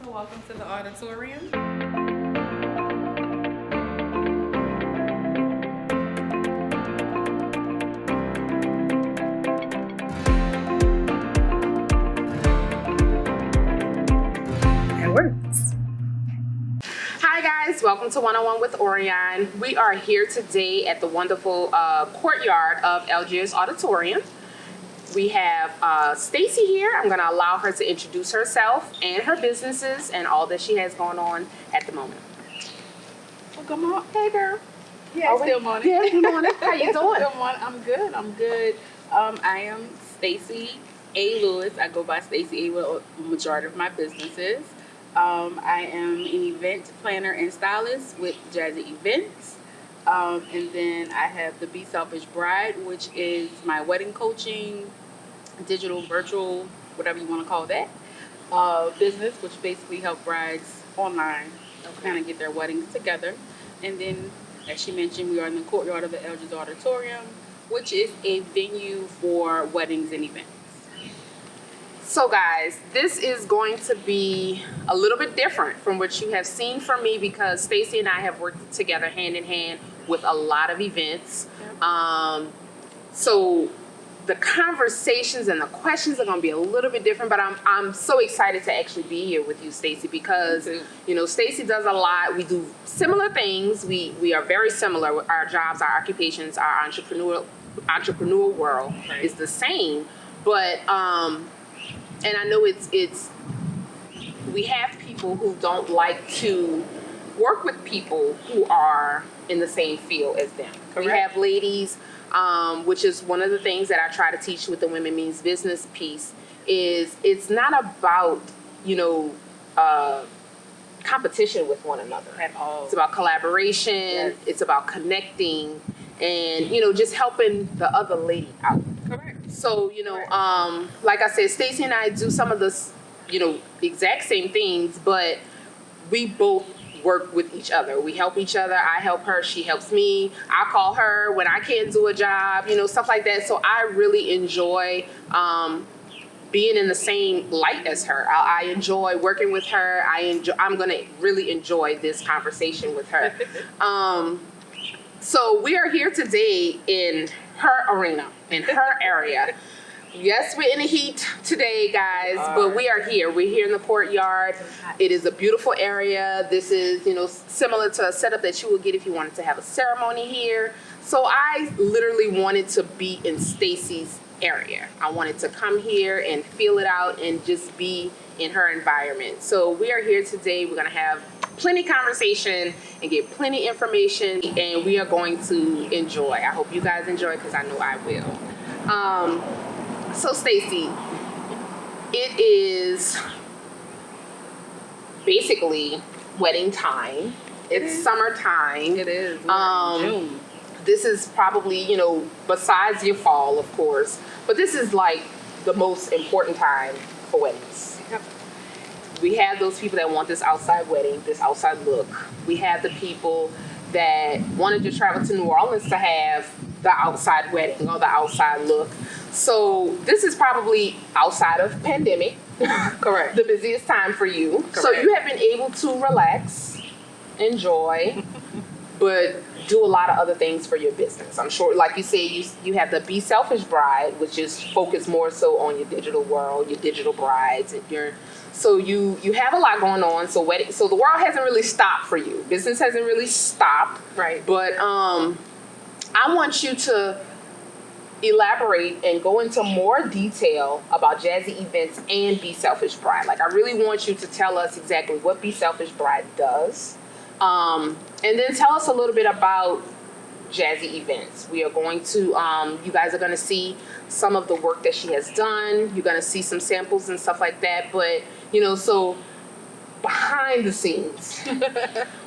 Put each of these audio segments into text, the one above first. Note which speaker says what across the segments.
Speaker 1: So welcome to the auditorium.
Speaker 2: It works. Hi guys, welcome to One-on-One with Orion. We are here today at the wonderful courtyard of Algiers Auditorium. We have Staci here. I'm going to allow her to introduce herself and her businesses and all that she has going on at the moment.
Speaker 1: Well, come on.
Speaker 2: Hey girl.
Speaker 1: Yeah, still morning.
Speaker 2: Yeah, good morning. How you doing?
Speaker 1: Good morning. I'm good. I am Staci A. Lewis. I go by Staci A with a majority of my businesses. I am an event planner and stylist with Jazzi Events. And then I have the Be Selfish Bride, which is my wedding coaching, digital, virtual, whatever you want to call that, business, which basically help brides online kind of get their weddings together. And then, as she mentioned, we are in the courtyard of the Algiers Auditorium, which is a venue for weddings and events.
Speaker 2: So guys, this is going to be a little bit different from what you have seen from me because Staci and I have worked together hand in hand with a lot of events. So the conversations and the questions are going to be a little bit different, but I'm so excited to actually be here with you, Staci, because you know Staci does a lot. We do similar things. We are very similar with our jobs, our occupations, our entrepreneurial world is the same, but and I know it's we have people who don't like to work with people who are in the same field as them. Correct. We have ladies, which is one of the things that I try to teach with the Women Means Business piece, is it's not about, competition with one another. At all. It's about collaboration. Yes. It's about connecting and, just helping the other lady out.
Speaker 1: Correct.
Speaker 2: So, like I said, Staci and I do some of the, exact same things, but we both work with each other. We help each other. I help her. She helps me. I call her when I can't do a job, stuff like that. So I really enjoy being in the same light as her. I enjoy working with her. I'm going to really enjoy this conversation with her. So we are here today in her arena, in her area. Yes, we're in the heat today, guys, but we are here. We're here in the courtyard. It is a beautiful area. This is, similar to a setup that you would get if you wanted to have a ceremony here. So I literally wanted to be in Staci's area. I wanted to come here and feel it out and just be in her environment. So we are here today. We're going to have plenty conversation and get plenty information, and we are going to enjoy. I hope you guys enjoy because I know I will. So Staci, it is basically wedding time. It's summertime.
Speaker 1: It is. We're in June.
Speaker 2: This is probably, besides your fall, of course, but this is like the most important time for weddings.
Speaker 1: Yep.
Speaker 2: We have those people that want this outside wedding, this outside look. We have the people that wanted to travel to New Orleans to have the outside wedding or the outside look. So this is probably outside of pandemic.
Speaker 1: Correct.
Speaker 2: The busiest time for you. Correct. So you have been able to relax, enjoy, but do a lot of other things for your business. I'm sure, like you say, you have the Be Selfish Bride, which is focused more so on your digital world, your digital brides, and so you have a lot going on. So the world hasn't really stopped for you. Business hasn't really stopped.
Speaker 1: Right.
Speaker 2: But I want you to elaborate and go into more detail about Jazzi Events and Be Selfish Bride. Like, I really want you to tell us exactly what Be Selfish Bride does. And then tell us a little bit about Jazzi Events. We are going to, you guys are going to see some of the work that she has done. You're going to see some samples and stuff like that. But, so behind the scenes,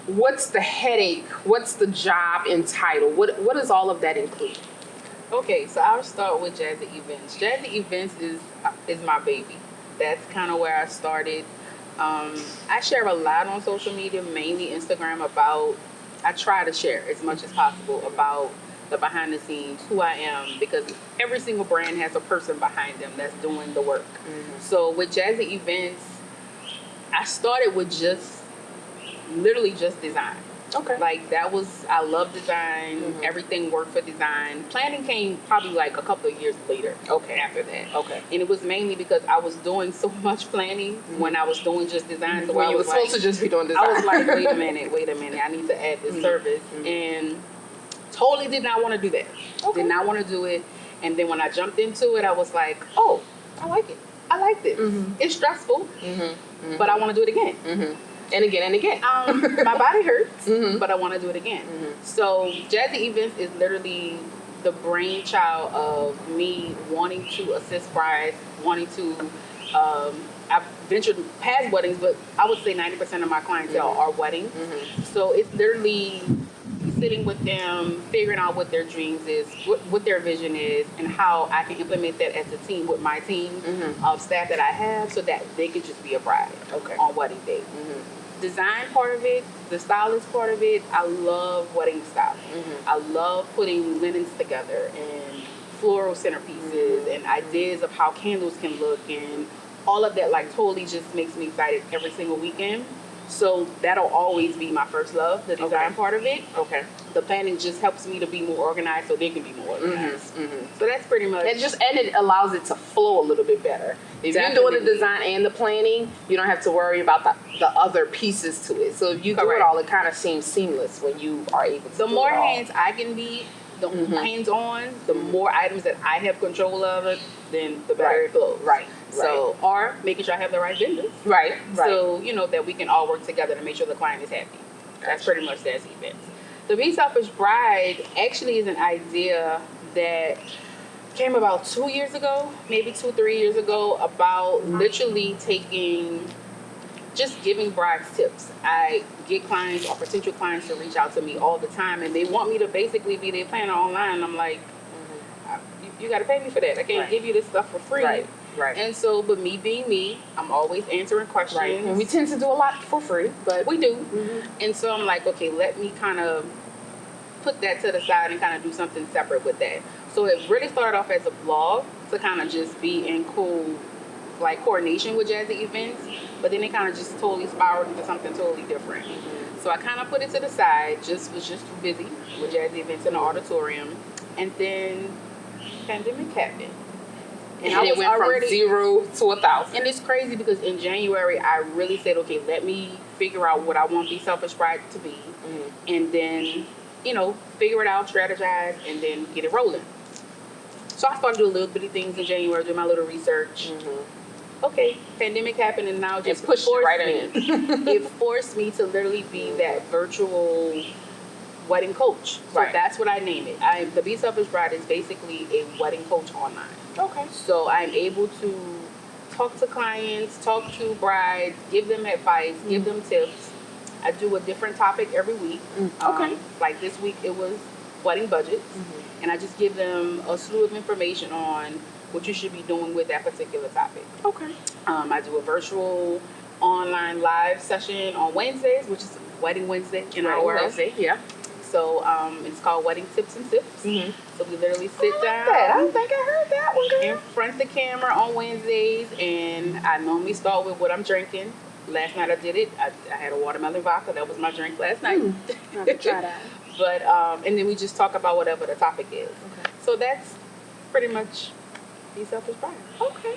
Speaker 2: what's the headache? What's the job entitled? What does all of that include?
Speaker 1: Okay, so I'll start with Jazzi Events. Jazzi Events is my baby. That's kind of where I started. I share a lot on social media, mainly Instagram, I try to share as much as possible about the behind the scenes, who I am, because every single brand has a person behind them that's doing the work. Mm-hmm. So with Jazzi Events, I started with literally just design.
Speaker 2: Okay.
Speaker 1: Like I love design. Everything worked for design. Planning came probably like a couple of years later.
Speaker 2: Okay.
Speaker 1: After that.
Speaker 2: Okay.
Speaker 1: And it was mainly because I was doing so much planning when I was doing just design. So
Speaker 2: when
Speaker 1: I
Speaker 2: you were
Speaker 1: was
Speaker 2: supposed to just be doing design.
Speaker 1: I was like, wait a minute. I need to add this service. And totally did not want to do that.
Speaker 2: Okay.
Speaker 1: Did not want to do it. And then when I jumped into it, I was like, oh, I like it. I like this. It's stressful, but I want to do it again.
Speaker 2: And again and again.
Speaker 1: My body hurts, but I want to do it again. So Jazzi Events is literally the brainchild of me wanting to assist brides, wanting to, I've ventured past weddings, but I would say 90% of my clientele are weddings. So it's literally sitting with them, figuring out what their dreams is, what their vision is, and how I can implement that as a team with my team of staff that I have so that they could just be a bride on wedding day. Design part of it, the stylist part of it, I love wedding styling. I love putting linens together and floral centerpieces and ideas of how candles can look, and all of that like totally just makes me excited every single weekend. So that'll always be my first love, the design part of it. Okay. The planning just helps me to be more organized so they can be more organized. So that's pretty much
Speaker 2: it. And it allows it to flow a little bit better. If you're doing the design and the planning, you don't have to worry about the other pieces to it. So if you do it all, it kind of seems seamless when you are able to
Speaker 1: the more hands I can be, the hands-on, the more items that I have control of it, then the better it flows. So, or making sure I have the right vendors. So, you know, that we can all work together to make sure the client is happy. That's pretty much Jazzi Events. The Be Selfish Bride actually is an idea that came about 2 years ago, maybe 2-3 years ago, about literally just giving brides tips. I get clients or potential clients to reach out to me all the time, and they want me to basically be their planner online. I'm like, you got to pay me for that. I can't give you this stuff for free. And so, but me being me, I'm always answering questions.
Speaker 2: And we tend to do a lot for free, but
Speaker 1: we do. And so I'm like, okay, let me kind of put that to the side and kind of do something separate with that. So it really started off as a blog to kind of just be in cool, like, coordination with Jazzi Events, but then it kind of just totally spiraled into something totally different. So I kind of put it to the side, was just too busy with Jazzi Events in the auditorium, and then pandemic happened.
Speaker 2: And it went from 0 to 1,000.
Speaker 1: And it's crazy because in January, I really said, okay, let me figure out what I want Be Selfish Bride to be. And then, you know, figure it out, strategize, and then get it rolling. So I started doing little bitty things in January, doing my little research. Okay, pandemic happened, and now just
Speaker 2: pushed it right in.
Speaker 1: It forced me to literally be that virtual wedding coach. So that's what I name it. The Be Selfish Bride is basically a wedding coach online. Okay. So I'm able to talk to clients, talk to brides, give them advice, give them tips. I do a different topic every week. Like this week it was wedding budgets. And I just give them a slew of information on what you should be doing with that particular topic. I do a virtual online live session on Wednesdays, which is Wedding Wednesday in our world. So it's called Wedding Tips and Sips. So we literally sit down.
Speaker 2: I don't think I heard that one, girl.
Speaker 1: In front of the camera on Wednesdays, and I normally start with what I'm drinking. Last night I did it. I had a watermelon vodka. That was my drink last night.
Speaker 2: I have to try that.
Speaker 1: But and then we just talk about whatever the topic is. So that's pretty much Be Selfish Bride.
Speaker 2: Okay.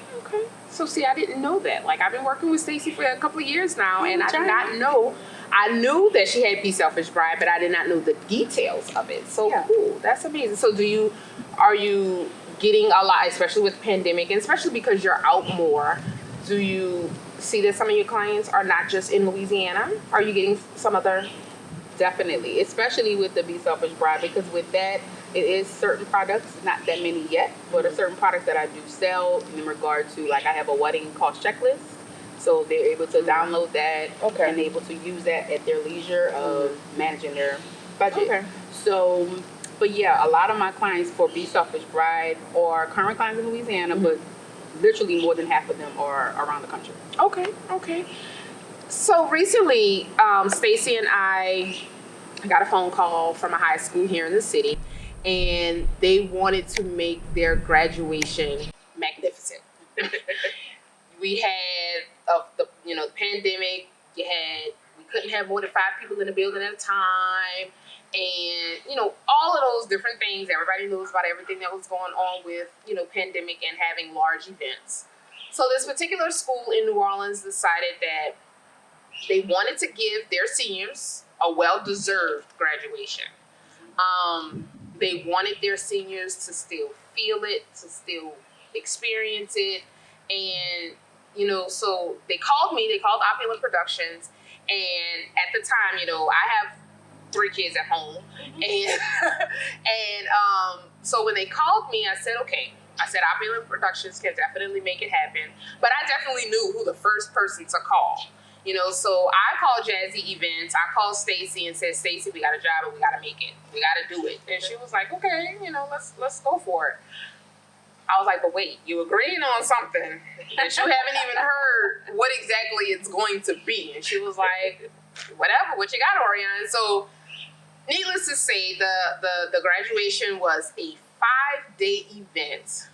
Speaker 2: So see, I didn't know that. Like, I've been working with Staci for a couple of years now, and I did not know. I knew that she had Be Selfish Bride, but I did not know the details of it. So cool. That's amazing. So are you getting a lot, especially with pandemic, and especially because you're out more, do you see that some of your clients are not just in Louisiana? Are you getting some other?
Speaker 1: Definitely, especially with the Be Selfish Bride, because with that, it is certain products, not that many yet, but a certain products that I do sell in regard to, like, I have a wedding cost checklist. So they're able to download that and able to use that at their leisure of managing their budget. So, but yeah, a lot of my clients for Be Selfish Bride are current clients in Louisiana, but literally more than half of them are around the country.
Speaker 2: Okay. So recently, Staci and I got a phone call from a high school here in the city, and they wanted to make their graduation magnificent. We had you know, the pandemic, we couldn't have more than 5 people in the building at a time. And, you know, all of those different things. Everybody knows about everything that was going on with, you know, pandemic and having large events. So this particular school in New Orleans decided that they wanted to give their seniors a well-deserved graduation. They wanted their seniors to still feel it, to still experience it. And, you know, so they called Opulent Productions. And at the time, you know, I have 3 kids at home. And so when they called me, I said, okay. I said, Opulent Productions can definitely make it happen. But I definitely knew who the first person to call. You know, so I called Jazzi Events. I called Staci and said, Staci, we got a job and we got to make it. We got to do it. And she was like, okay, you know, let's go for it. I was like, but wait, you agreeing on something that you haven't even heard what exactly it's going to be. And she was like, whatever, what you got, Orion? So needless to say, the graduation was a 5-day event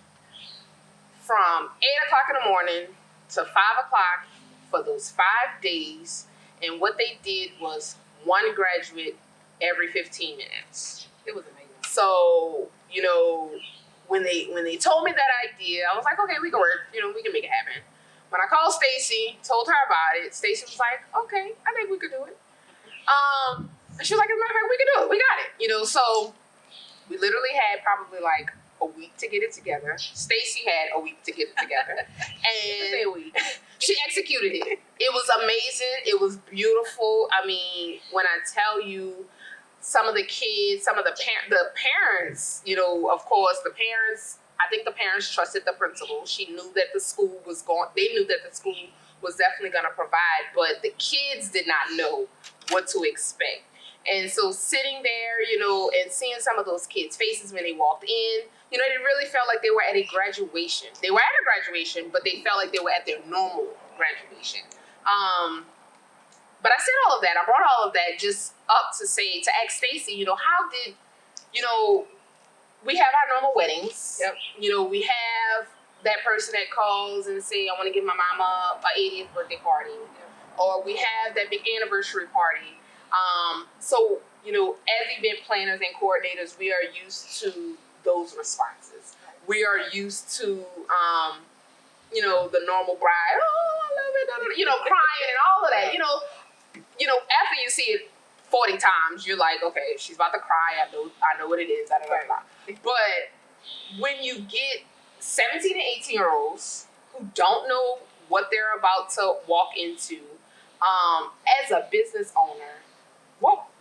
Speaker 2: from 8 o'clock in the morning to 5 o'clock for those 5 days. And what they did was 1 graduate every 15 minutes.
Speaker 1: It was amazing.
Speaker 2: So, you know, when they told me that idea, I was like, okay, we can work. You know, we can make it happen. When I called Staci, told her about it, Staci was like, okay, I think we could do it. And she was like, as a matter of fact, we can do it. We got it. You know, so we literally had probably like a week to get it together. Staci had a week to get it together. And she executed it. It was amazing. It was beautiful. I mean, when I tell you, some of the kids, some of the parents, you know, of course, I think the parents trusted the principal. She knew that the school was they knew that the school was definitely going to provide, but the kids did not know what to expect. And so sitting there, you know, and seeing some of those kids' faces when they walked in, you know, it really felt like they were at a graduation. They were at a graduation, but they felt like they were at their normal graduation. But I said all of that. I brought all of that just up to ask Staci, you know, how did, you know, we have our normal weddings.
Speaker 1: Yep.
Speaker 2: You know, we have that person that calls and say, I want to give my mama a 80th birthday party. Yep. Or we have that big anniversary party. So, you know, as event planners and coordinators, we are used to those responses. We are used to, you know, the normal bride, oh, I love it, you know, crying and all of that. You know, after you see it 40 times, you're like, okay, she's about to cry. I know what it is. But when you get 17 and 18-year-olds who don't know what they're about to walk into, as a business owner,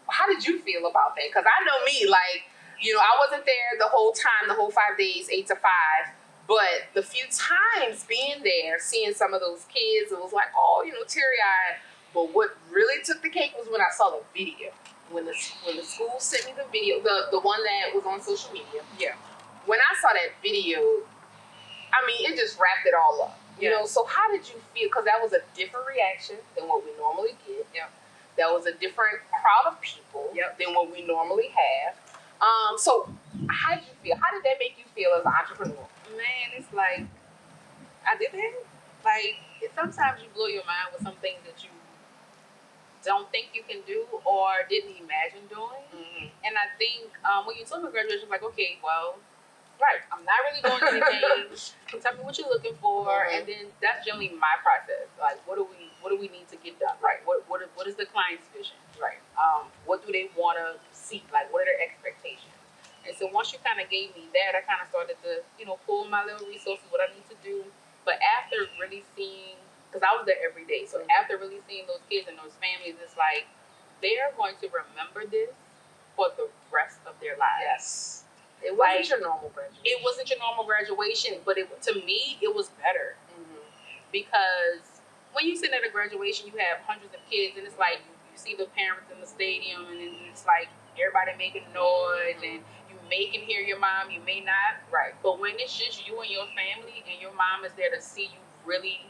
Speaker 2: how did you feel about that? Because I know me, like, you know, I wasn't there the whole time, the whole 5 days, 8 to 5. But the few times being there, seeing some of those kids, it was like, oh, you know, teary-eyed. But what really took the cake was when I saw the video. When the school sent me the video, the one that was on social media. Yeah. When I saw that video, I mean, it just wrapped it all up. You know, so how did you feel? Because that was a different reaction than what we normally get. Yeah. That was a different crowd of people than what we normally have. So how did you feel? How did that make you feel as an entrepreneur?
Speaker 1: Man, it's like, I did that. Like, sometimes you blow your mind with some things that you don't think you can do or didn't imagine doing. Mm-hmm. And I think when you told me graduation, I'm like, okay, well, right, I'm not really going to anything. Tell me what you're looking for, and then that's generally my process. Like, what do we need to get done? Right. What is the client's vision? Right. What do they want to see? Like, what are their expectations? And so once you kind of gave me that, I kind of started to, you know, pull my little resources, what I need to do. But after really seeing, because I was there every day, so after really seeing those kids and those families, it's like they're going to remember this for the rest of their lives. Yes.
Speaker 2: It wasn't your normal graduation.
Speaker 1: It wasn't your normal graduation, but to me, it was better. Mm-hmm. Because when you sit at a graduation, you have hundreds of kids, and it's like you see the parents in the stadium, and then it's like everybody making noise, and you may can hear your mom, you may not. Right. But when it's just you and your family, and your mom is there to see you really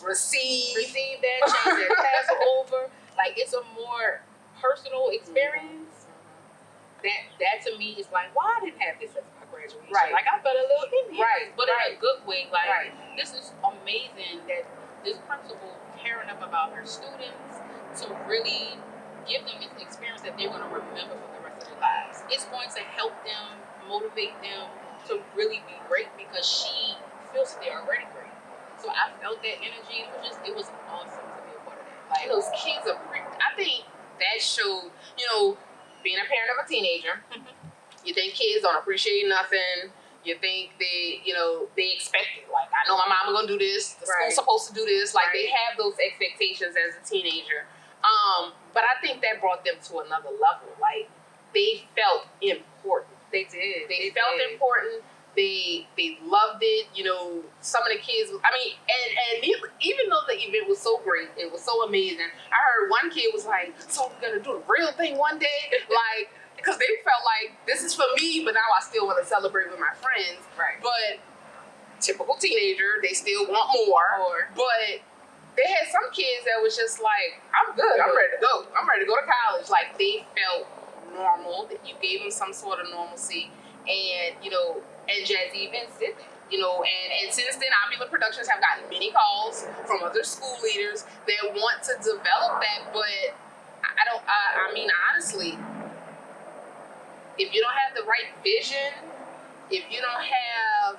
Speaker 1: receive that, change that pass over, like it's a more personal experience. That to me is like, why I didn't have this as my graduation. Right. Like I felt a little envious, but in a good way. Like this is amazing that this principal caring about her students to really give them an experience that they're going to remember for the rest of their lives. It's going to help them, motivate them to really be great because she feels that they're already great. So I felt that energy. It was awesome to be a part of that.
Speaker 2: Like those kids are I think that showed, being a parent of a teenager, you think kids don't appreciate nothing. You think they expect it. Like, I know my mama gonna do this. The school's supposed to do this. Like, they have those expectations as a teenager. But I think that brought them to another level. Like, they felt important.
Speaker 1: They did.
Speaker 2: They felt important. They loved it. Some of the kids, and even though the event was so great, it was so amazing. I heard one kid was like, so we're gonna do the real thing one day? Like, because they felt like, this is for me, but now I still want to celebrate with my friends.
Speaker 1: Right.
Speaker 2: But typical teenager, they still want more. But they had some kids that was just like, I'm good. I'm ready to go. I'm ready to go to college. Like, they felt normal. That you gave them some sort of normalcy. And, and Jazzi Events did that. And since then, Opulent Productions have gotten many calls from other school leaders that want to develop that. But I mean, honestly, if you don't have the right vision, if you don't have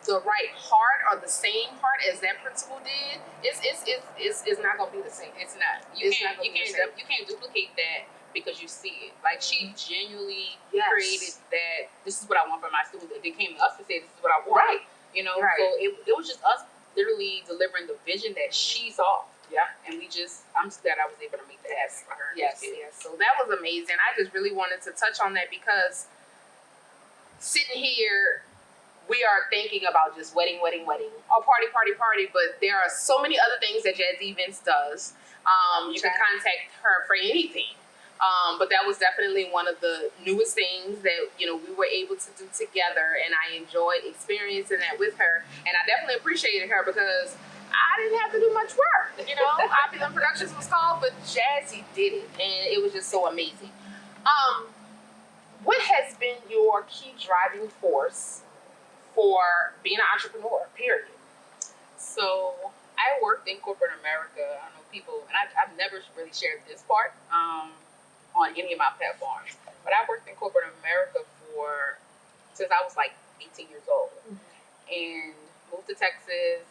Speaker 2: the right heart or the same heart as that principal did, it's not gonna be the same.
Speaker 1: It's not. You can't duplicate that because you see it. Like, she genuinely created that. This is what I want for my students. They came to us to say this is what I want.
Speaker 2: Right.
Speaker 1: So it was just us literally delivering the vision that she saw.
Speaker 2: Yeah.
Speaker 1: And I'm just glad I was able to make that happen for her.
Speaker 2: Yes. So that was amazing. I just really wanted to touch on that because sitting here, we are thinking about just wedding, or party, but there are so many other things that Jazzi Events does. You can contact her for anything. But that was definitely one of the newest things that, we were able to do together, and I enjoyed experiencing that with her. And I definitely appreciated her because I didn't have to do much work. Opulent Productions was called, but Jazzi did it, and it was just so amazing. What has been your key driving force for being an entrepreneur, period?
Speaker 1: So I worked in corporate America. I know people, and I've never really shared this part on any of my platforms, but I worked in corporate America since I was like 18 years old, and moved to Texas,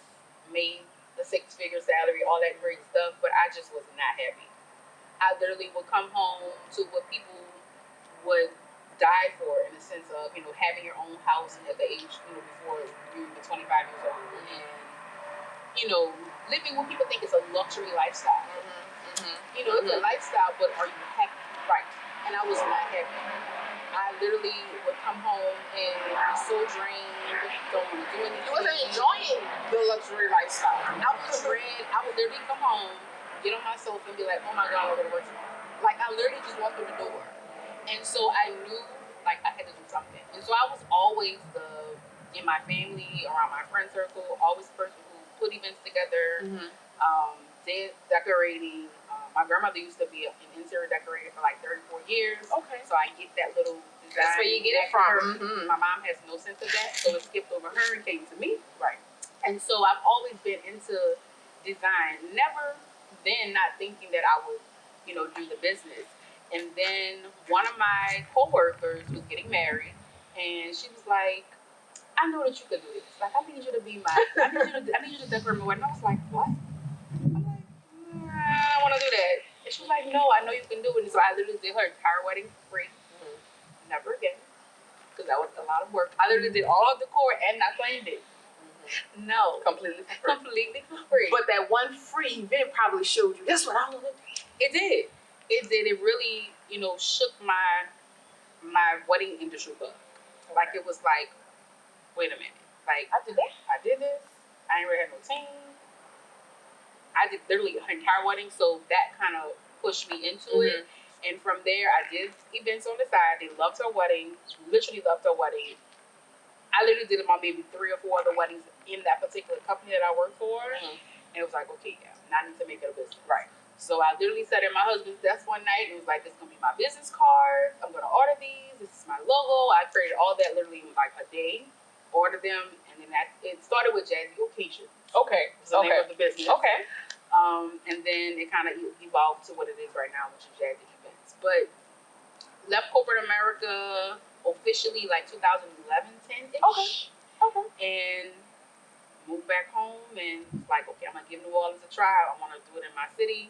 Speaker 1: made the six-figure salary, all that great stuff, but I just was not happy. I literally would come home to what people would die for, in the sense of, having your own house at the age, before you were 25 years old, and, living what people think is a luxury lifestyle. It's a lifestyle, but are you happy? Right. And I was not happy. I literally would come home and be so drained, don't want to do anything.
Speaker 2: You wasn't enjoying the luxury lifestyle.
Speaker 1: I would literally come home, get on my sofa and be like, oh my God, I gotta work tomorrow. Like, I literally just walked through the door. And so I knew, like, I had to do something. And so I was always in my family, around my friend circle, always the person who put events together, did decorating. My grandmother used to be an interior decorator for like 34 years.
Speaker 2: Okay.
Speaker 1: So I get that little design.
Speaker 2: That's where you get it from.
Speaker 1: My mom has no sense of that, so it skipped over her and came to me. Right. And so I've always been into design. Never then not thinking that I would, do the business. And then one of my coworkers was getting married, and she was like, I know that you could do this. Like, I need you to decorate my wedding. I was like, what? I'm like, I don't want to do that. And she was like, no, I know you can do it. And so I literally did her entire wedding for free. Never again. Because that was a lot of work. I literally did all of the decor and I claimed it. No.
Speaker 2: Completely for free.
Speaker 1: Completely for free.
Speaker 2: But that one free event probably showed you, that's what I want to do.
Speaker 1: It did. It did. It really, shook my wedding industry book. Like, it was like, wait a minute. Like, I did this. I ain't really had no team. I did literally her entire wedding, so that kind of pushed me into it. And from there, I did events on the side. They loved her wedding. Literally loved her wedding. I literally did about maybe 3 or 4 other weddings in that particular company that I worked for. And it was like, okay, yeah, now I need to make it a business. Right. So I literally sat at my husband's desk one night and was like, this is going to be my business card. I'm going to order these. This is my logo. I created all that literally in like a day. Ordered them. And then it started with Jazzi Occasions.
Speaker 2: Okay.
Speaker 1: Was the name of the business.
Speaker 2: Okay.
Speaker 1: And then it kind of evolved to what it is right now, which is Jazzi Events. But left corporate America officially like 2011, 10-ish.
Speaker 2: Okay.
Speaker 1: And moved back home and like, okay, I'm gonna give New Orleans a try. I want to do it in my city.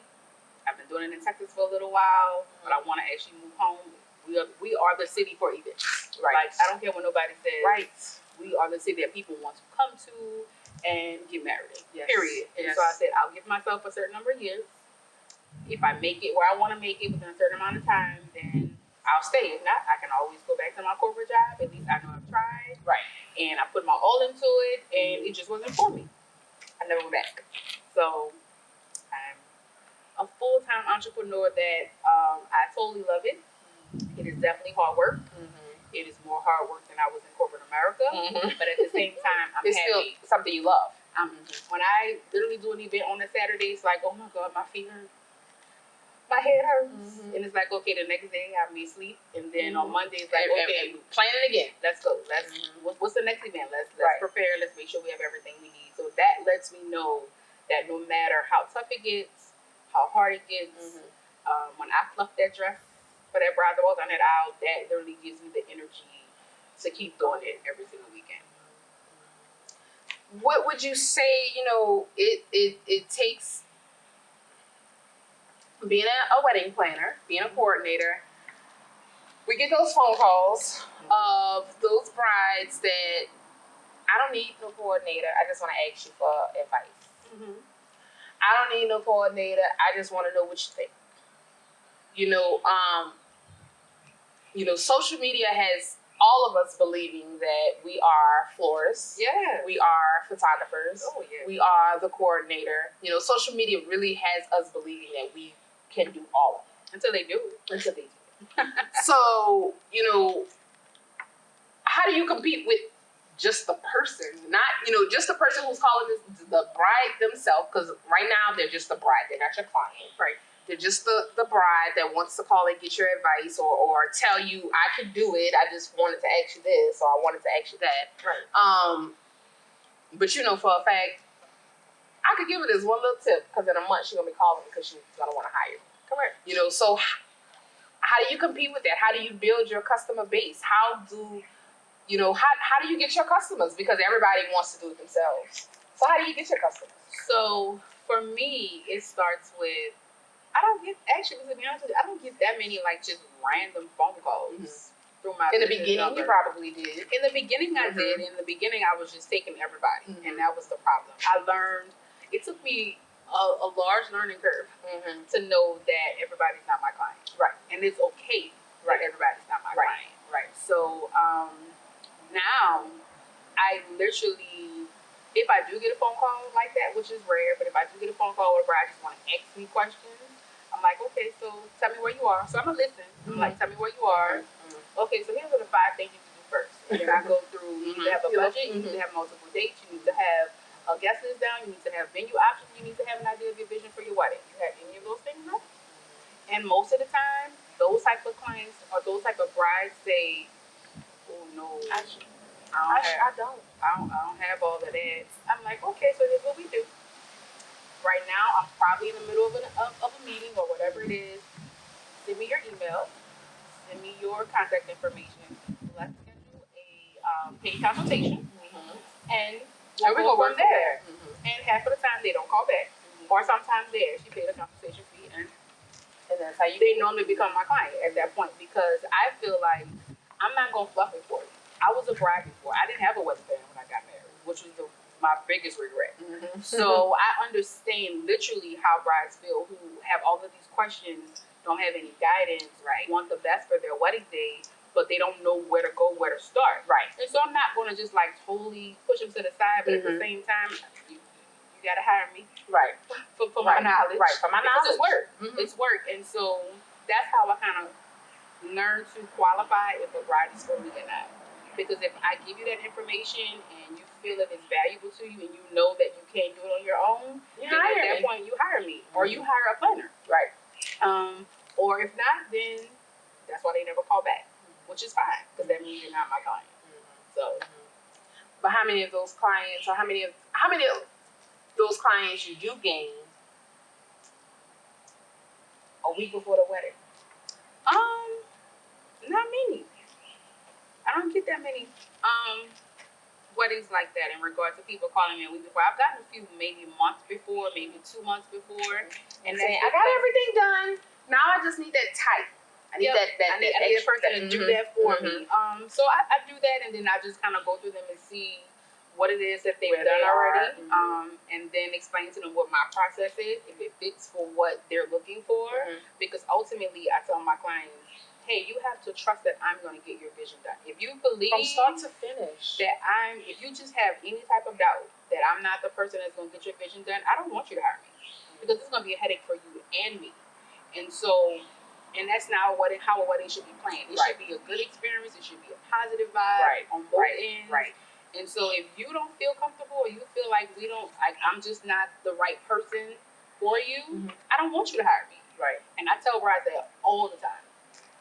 Speaker 1: I've been doing it in Texas for a little while, but I want to actually move home. We are the city for events.
Speaker 2: Right.
Speaker 1: Like, I don't care what nobody says.
Speaker 2: Right.
Speaker 1: We are the city that people want to come to and get married in.
Speaker 2: Yes.
Speaker 1: Period. And
Speaker 2: Yes.
Speaker 1: so I said, I'll give myself a certain number of years. If I make it where I want to make it within a certain amount of time, then I'll stay. If not, I can always go back to my corporate job. At least I know I've tried.
Speaker 2: Right.
Speaker 1: And I put my all into it, and it just wasn't for me. I never went back. So I'm a full-time entrepreneur that I totally love it. It is definitely hard work. It is more hard work than I was in corporate America. But at the same time, I'm
Speaker 2: it's
Speaker 1: happy.
Speaker 2: still something you love.
Speaker 1: When I literally do an event on a Saturday, it's like, oh my God, my feet hurt. My head hurts. And it's like, okay, the next day I may sleep. And then on Monday, it's like, okay,
Speaker 2: plan it again.
Speaker 1: let's go. What's the next event? Let's
Speaker 2: Right.
Speaker 1: prepare. Let's make sure we have everything we need. So that lets me know that no matter how tough it gets, how hard it gets, when I fluff that dress for that bride that walks on that aisle, that literally gives me the energy to keep doing it every single weekend.
Speaker 2: What would you say, it takes being a wedding planner, being a coordinator? We get those phone calls of those brides that I don't need no coordinator. I just want to ask you for advice. I don't need no coordinator. I just want to know what you think. Social media has all of us believing that we are florists.
Speaker 1: Yeah.
Speaker 2: We are photographers.
Speaker 1: Oh, yeah.
Speaker 2: We are the coordinator. Social media really has us believing that we can do all of it.
Speaker 1: Until they do.
Speaker 2: So, how do you compete with just the person? Not, just the person who's calling this the bride themselves, because right now they're just the bride. They're not your client.
Speaker 1: Right.
Speaker 2: They're just the bride that wants to call and get your advice or tell you, I could do it. I just wanted to ask you this, or I wanted to ask you that.
Speaker 1: Right.
Speaker 2: But for a fact, I could give her this one little tip, because in a month she's going to be calling because she's going to want to hire me.
Speaker 1: Correct.
Speaker 2: So how do you compete with that? How do you build your customer base? How do you get your customers? Because everybody wants to do it themselves. So how do you get your customers?
Speaker 1: So for me, it starts with, to be honest with you, I don't get that many just random phone calls through my
Speaker 2: In the
Speaker 1: business
Speaker 2: beginning,
Speaker 1: number.
Speaker 2: you probably did.
Speaker 1: In the beginning, I did. In the beginning, I was just taking everybody, and that was the problem. I learned. It took me a large learning curve to know that everybody's not my client.
Speaker 2: Right.
Speaker 1: And it's okay that everybody's not my client.
Speaker 2: Right.
Speaker 1: So now, I literally, if I do get a phone call like that, which is rare, but if I do get a phone call where I just want to ask me questions, I'm like, okay, so tell me where you are. So I'm going to listen. I'm like, tell me where you are. Okay, so here's what the 5 things you can do first. And then I go through, you need to have a budget, you need to have multiple dates, you need to have a guest list down, you need to have venue options, you need to have an idea of your vision for your wedding. You have any of those things, no? And most of the time, those type of clients or those type of brides say, oh no, I don't have all of that. I'm like, okay, so here's what we do. Right now, I'm probably in the middle of a meeting or whatever it is. Send me your email. Send me your contact information. Let's schedule a paid consultation. And we'll go from there. And half of the time, they don't call back. Or sometimes they actually pay the consultation fee. And that's how they normally become my client at that point. Because I feel like I'm not going to fluff it for you. I was a bride before. I didn't have a wedding band when I got married, which was my biggest regret. So I understand literally how brides feel who have all of these questions, don't have any guidance, want the best for their wedding day, but they don't know where to go, where to start. And so I'm not going to just totally push them to the side, but at the same time, you got to hire me. For my knowledge.
Speaker 2: For my knowledge.
Speaker 1: It's work. It's work. And so that's how I kind of learn to qualify if a bride is for me or not. Because if I give you that information and you feel that it's valuable to you and you know that you can't do it on your own, then at that point you hire me or you hire a planner. Or if not, then that's why they never call back, which is fine because that means you're not my client. So,
Speaker 2: but how many of those clients or how many of those clients you do gain
Speaker 3: week before the wedding?
Speaker 1: Not many. I don't get that many weddings like that in regards to people calling me a week before. I've gotten a few maybe a month before, maybe 2 months before.
Speaker 2: And saying, I got everything done. Now I just need that type. I need
Speaker 1: I need a person to do that for me. So I do that, and then I just kind of go through them and see what it is that they've done already, and then explain to them what my process is, if it fits for what they're looking for. Because ultimately, I tell my clients, hey, you have to trust that I'm going to get your vision done. If you believe
Speaker 3: From start to finish
Speaker 1: that if you just have any type of doubt that I'm not the person that's going to get your vision done, I don't want you to hire me, because it's going to be a headache for you and me. And so, and that's not how a wedding should be planned. It should be a good experience. It should be a positive vibe on both ends. And so if you don't feel comfortable, or you feel like I'm just not the right person for you, I don't want you to hire me. And I tell brides that all the time.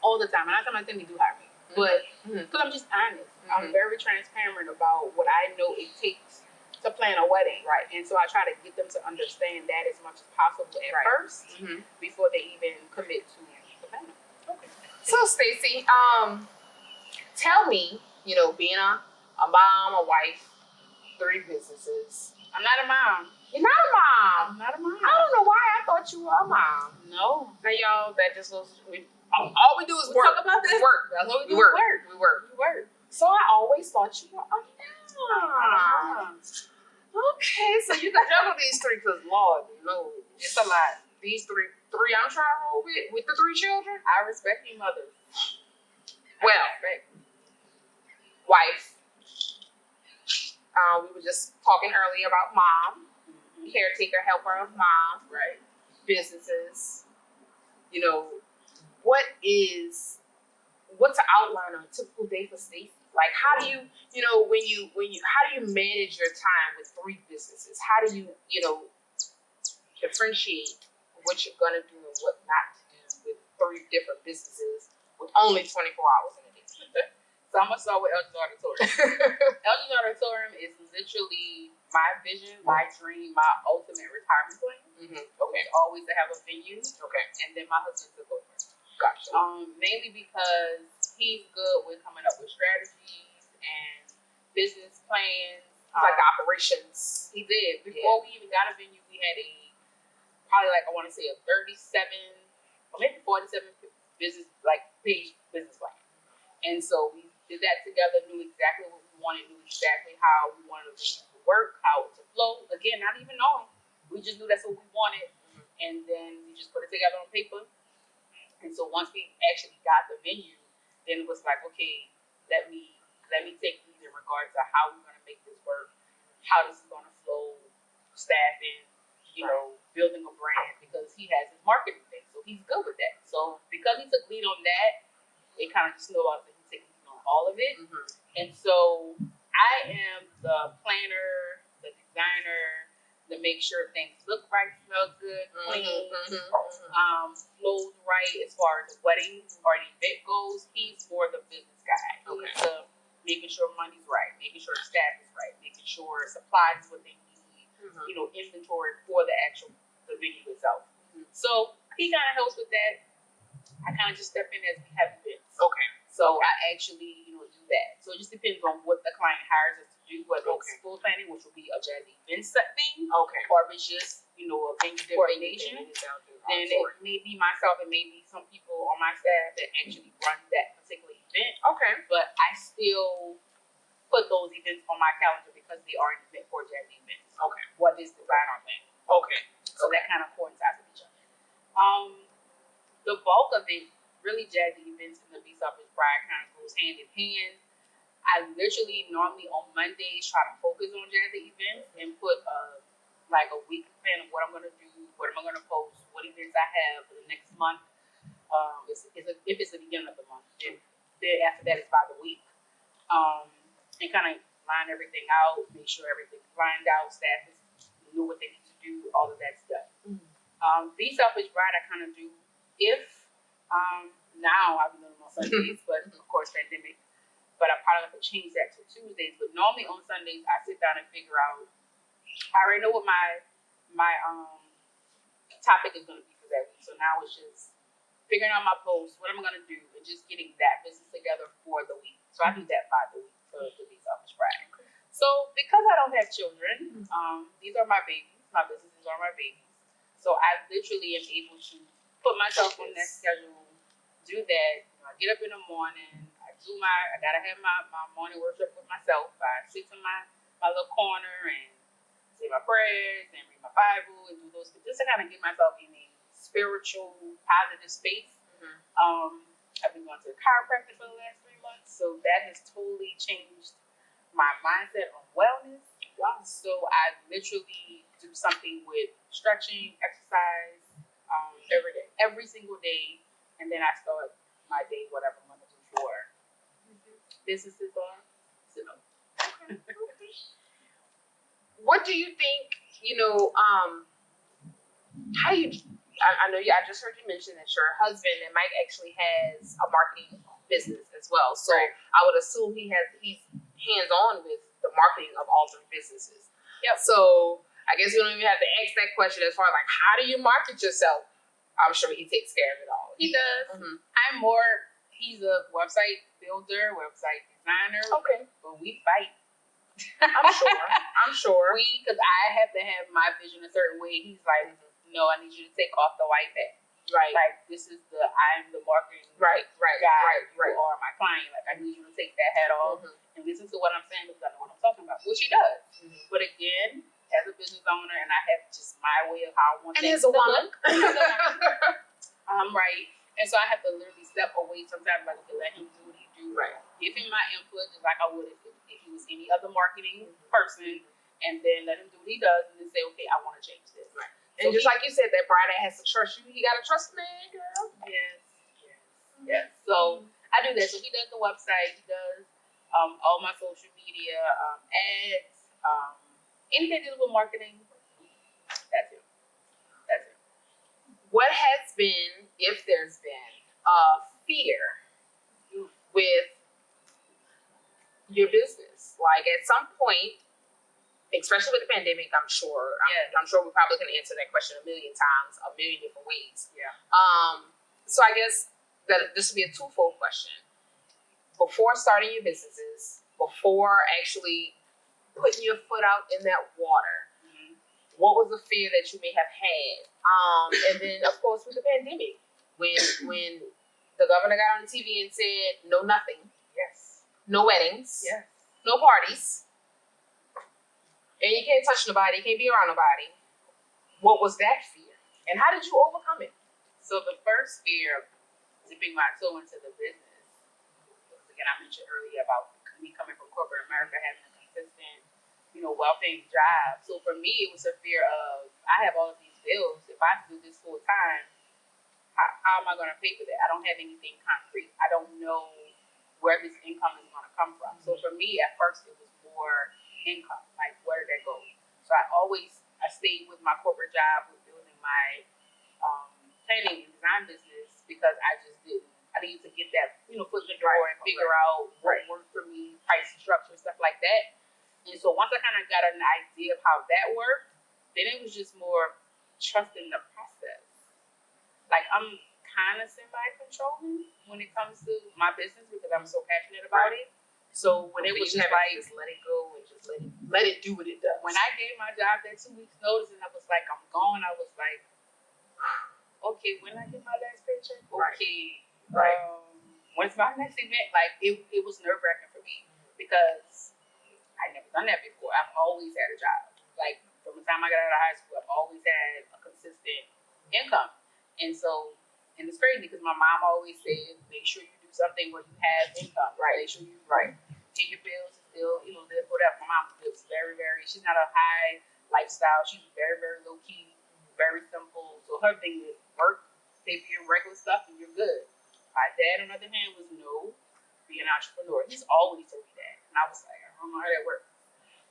Speaker 1: And I tell my they do hire me. But because I'm just honest. I'm very transparent about what I know it takes to plan a wedding. And so I try to get them to understand that as much as possible at first before they even commit to the planning.
Speaker 2: So Staci, tell me, being a mom, a wife, 3 businesses.
Speaker 1: I'm not a mom.
Speaker 2: You're not a mom.
Speaker 1: I'm not a mom.
Speaker 2: I don't know why I thought you were a mom.
Speaker 1: No.
Speaker 2: Now y'all, that just goes. All we do is work.
Speaker 1: Talk about this.
Speaker 2: We work.
Speaker 1: That's what we
Speaker 2: We
Speaker 1: do.
Speaker 2: work. So I always thought you were a mom. Okay, so you can juggle these 3, because Lord, no, it's a lot. These three I'm trying to roll with the 3 children.
Speaker 1: I respect you mothers.
Speaker 2: Well, wife. We were just talking earlier about mom, caretaker, helper of mom, businesses. What's an outline of a typical day for Staci? Like, how do you, how do you manage your time with 3 businesses? How do you, differentiate what you're gonna do and what not to do with 3 different businesses with only 24 hours in a day?
Speaker 1: So I'm gonna start with Algiers Auditorium. Algiers Auditorium is literally my vision, my dream, my ultimate retirement plan. It's always to have a venue. And then my husband's a coach.
Speaker 2: Gotcha.
Speaker 1: Mainly because he's good with coming up with strategies and business plans.
Speaker 2: Like the operations.
Speaker 1: He did. Before we even got a venue, we had probably a 37 or maybe 47 page business plan. And so we did that together, knew exactly what we wanted, knew exactly how we wanted the venue to work, how it to flow. Again, not even knowing. We just knew that's what we wanted. And then we just put it together on paper. And so once we actually got the venue, then it was like, okay, let me take lead in regards to how we're going to make this work, how this is going to flow, staffing, building a brand, because he has his marketing thing. So he's good with that. So because he took lead on that, it kind of just snowballed that he took lead on all of it. And so I am the planner, the designer, to make sure things look right, smell good, clean, flows right as far as the wedding or an event goes. He's more the business guy. He's making sure money's right, making sure the staff is right, making sure supplies is what they need, inventory for the venue itself. So he kind of helps with that. I kind of just step in as we have events. So I actually, do that. So it just depends on what the client hires us to do, whether it's full planning, which will be a Jazzi Events thing, or if it's just, a venue coordination. Then it may be myself, it may be some people on my staff that actually run that particular event. But I still put those events on my calendar because they are an event for Jazzi Events. What is design or planning? So that kind of coincides with each other. The bulk of it, really Jazzi Events and the Be Selfish Bride kind of goes hand in hand. I literally normally on Mondays try to focus on Jazzi Events and put a weekly plan of what I'm going to do, what am I going to post, what events I have for the next month. If it's the beginning of the month, then after that it's by the week. And kind of line everything out, make sure everything's lined out, staff is know what they need to do, all of that stuff. Be Selfish Bride I kind of do now I've been doing them on Sundays, but of course pandemic. But I probably have to change that to Tuesdays. But normally on Sundays I sit down and figure out. I already know what my topic is going to be for that week. So now it's just figuring out my posts, what I'm gonna do, and just getting that business together for the week. So I do that 5 a week to be self-prescribed. So because I don't have children, these are my babies. My businesses are my babies. So I literally am able to put myself on that schedule, do that. You know, I get up in the morning. I gotta have my morning worship with myself. I sit in my little corner and say my prayers and read my Bible and do those things just to kind of get myself in a spiritual, positive space. I've been going to the chiropractor for the last 3 months, so that has totally changed my mindset on wellness. Wow. So I literally do something with stretching, exercise, every single day, and then I start my day, whatever I'm gonna do for businesses are. So.
Speaker 2: What do you think, how do you, I know I just heard you mention that your husband and Mike actually has a marketing business as well. So
Speaker 1: right.
Speaker 2: I would assume he's hands-on with the marketing of all 3 businesses.
Speaker 1: Yep.
Speaker 2: So I guess you don't even have to ask that question as far as like, how do you market yourself? I'm sure he takes care of it all.
Speaker 1: He does. He's a website builder, website designer.
Speaker 2: Okay.
Speaker 1: But we fight.
Speaker 2: I'm sure.
Speaker 1: Because I have to have my vision a certain way. He's like, no, I need you to take off the white hat.
Speaker 2: Right.
Speaker 1: Like, I'm the marketing
Speaker 2: guy.
Speaker 1: You are my client. Like, I need you to take that hat off and listen to what I'm saying because I know what I'm talking about. Which he does. But again, as a business owner, and I have just my way of how I want things to look. Right. And so I have to literally step away sometimes, like, to let him do what he do.
Speaker 2: Right.
Speaker 1: Give him my input just like I would if he was any other marketing person, and then let him do what he does, and then say, okay, I want to change this.
Speaker 2: Right. And so just like you said, that Friday has to trust you. He got to trust the man, girl.
Speaker 1: Yes. So I do that. So he does the website. He does all my social media, ads, anything to do with marketing. That's it.
Speaker 2: What has been, if there's been, fear with your business? Like at some point, especially with the pandemic, I'm sure we probably can answer that question a million times, a million different ways.
Speaker 1: Yeah.
Speaker 2: So I guess that this would be a twofold question. Before starting your businesses, before actually putting your foot out in that water, what was the fear that you may have had? And then, of course, with the pandemic, when the governor got on the TV and said, no nothing.
Speaker 1: Yes.
Speaker 2: No weddings.
Speaker 1: Yes.
Speaker 2: No parties. And you can't touch nobody. You can't be around nobody. What was that fear? And how did you overcome it?
Speaker 1: So the first fear of dipping my toe into the business, again, I mentioned earlier about me coming from corporate America, having a consistent, well-paying job. So for me, it was a fear of, I have all of these bills. If I do this full time, how am I going to pay for that? I don't have anything concrete. I don't know where this income is going to come from. So for me, at first, it was more income. Like, where did that go? So I stayed with my corporate job with building my planning and design business because I needed to get that, foot in the door and figure out what worked for me, price structure, stuff like that. And so once I kind of got an idea of how that worked, then it was just more trusting the process. Like, I'm kind of semi-controlling when it comes to my business because I'm so passionate about it. So when it was just like,
Speaker 2: just let it go and just let it do what it does.
Speaker 1: When I gave my job that 2 weeks notice and I was like, I'm gone, I was like, okay, when I get my last paycheck? Okay. When's my next event? Like, it was nerve-wracking for me because I'd never done that before. I've always had a job. Like, from the time I got out of high school, I've always had a consistent income. And so, and it's crazy because my mom always said, make sure you do something where you have income. Right. Make sure you pay your bills and still, live whatever. My mom lives very, very, she's not a high lifestyle. She's very, very low-key, very simple. So her thing is work, pay for your regular stuff, and you're good. My dad, on the other hand, was no, be an entrepreneur. He's always told me that. And I was like, I don't know how that works.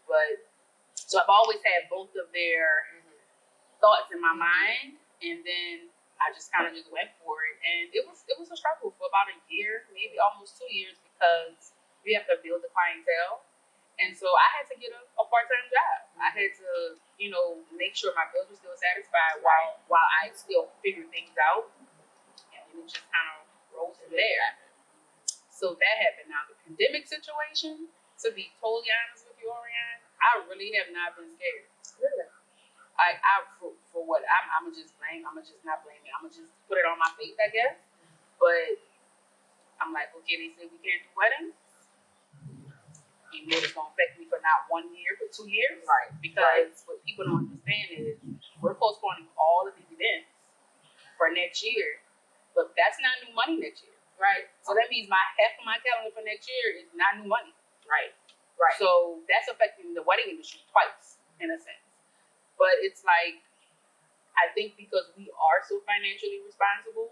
Speaker 1: But, so I've always had both of their thoughts in my mind. And then I just kind of just went for it. And it was a struggle for about a year, maybe almost 2 years, because we have to build the clientele. And so I had to get a part-time job. I had to, make sure my bills were still satisfied while I still figured things out. And just kind of rolled from there. So that happened. Now the pandemic situation, to be totally honest with you, Orion, I really have not been scared.
Speaker 3: Really?
Speaker 1: For what? I'm gonna just blame. I'm gonna just not blame it. I'm gonna just put it on my faith, I guess. But I'm like, okay, they say we can't do weddings. You know it's gonna affect me for not 1 year, but 2 years.
Speaker 2: Right.
Speaker 1: Because what people don't understand is we're postponing all of these events for next year, but that's not new money next year.
Speaker 2: Right.
Speaker 1: So that means half of my calendar for next year is not new money.
Speaker 2: Right. Right.
Speaker 1: So that's affecting the wedding industry twice, in a sense. But it's like, I think because we are so financially responsible,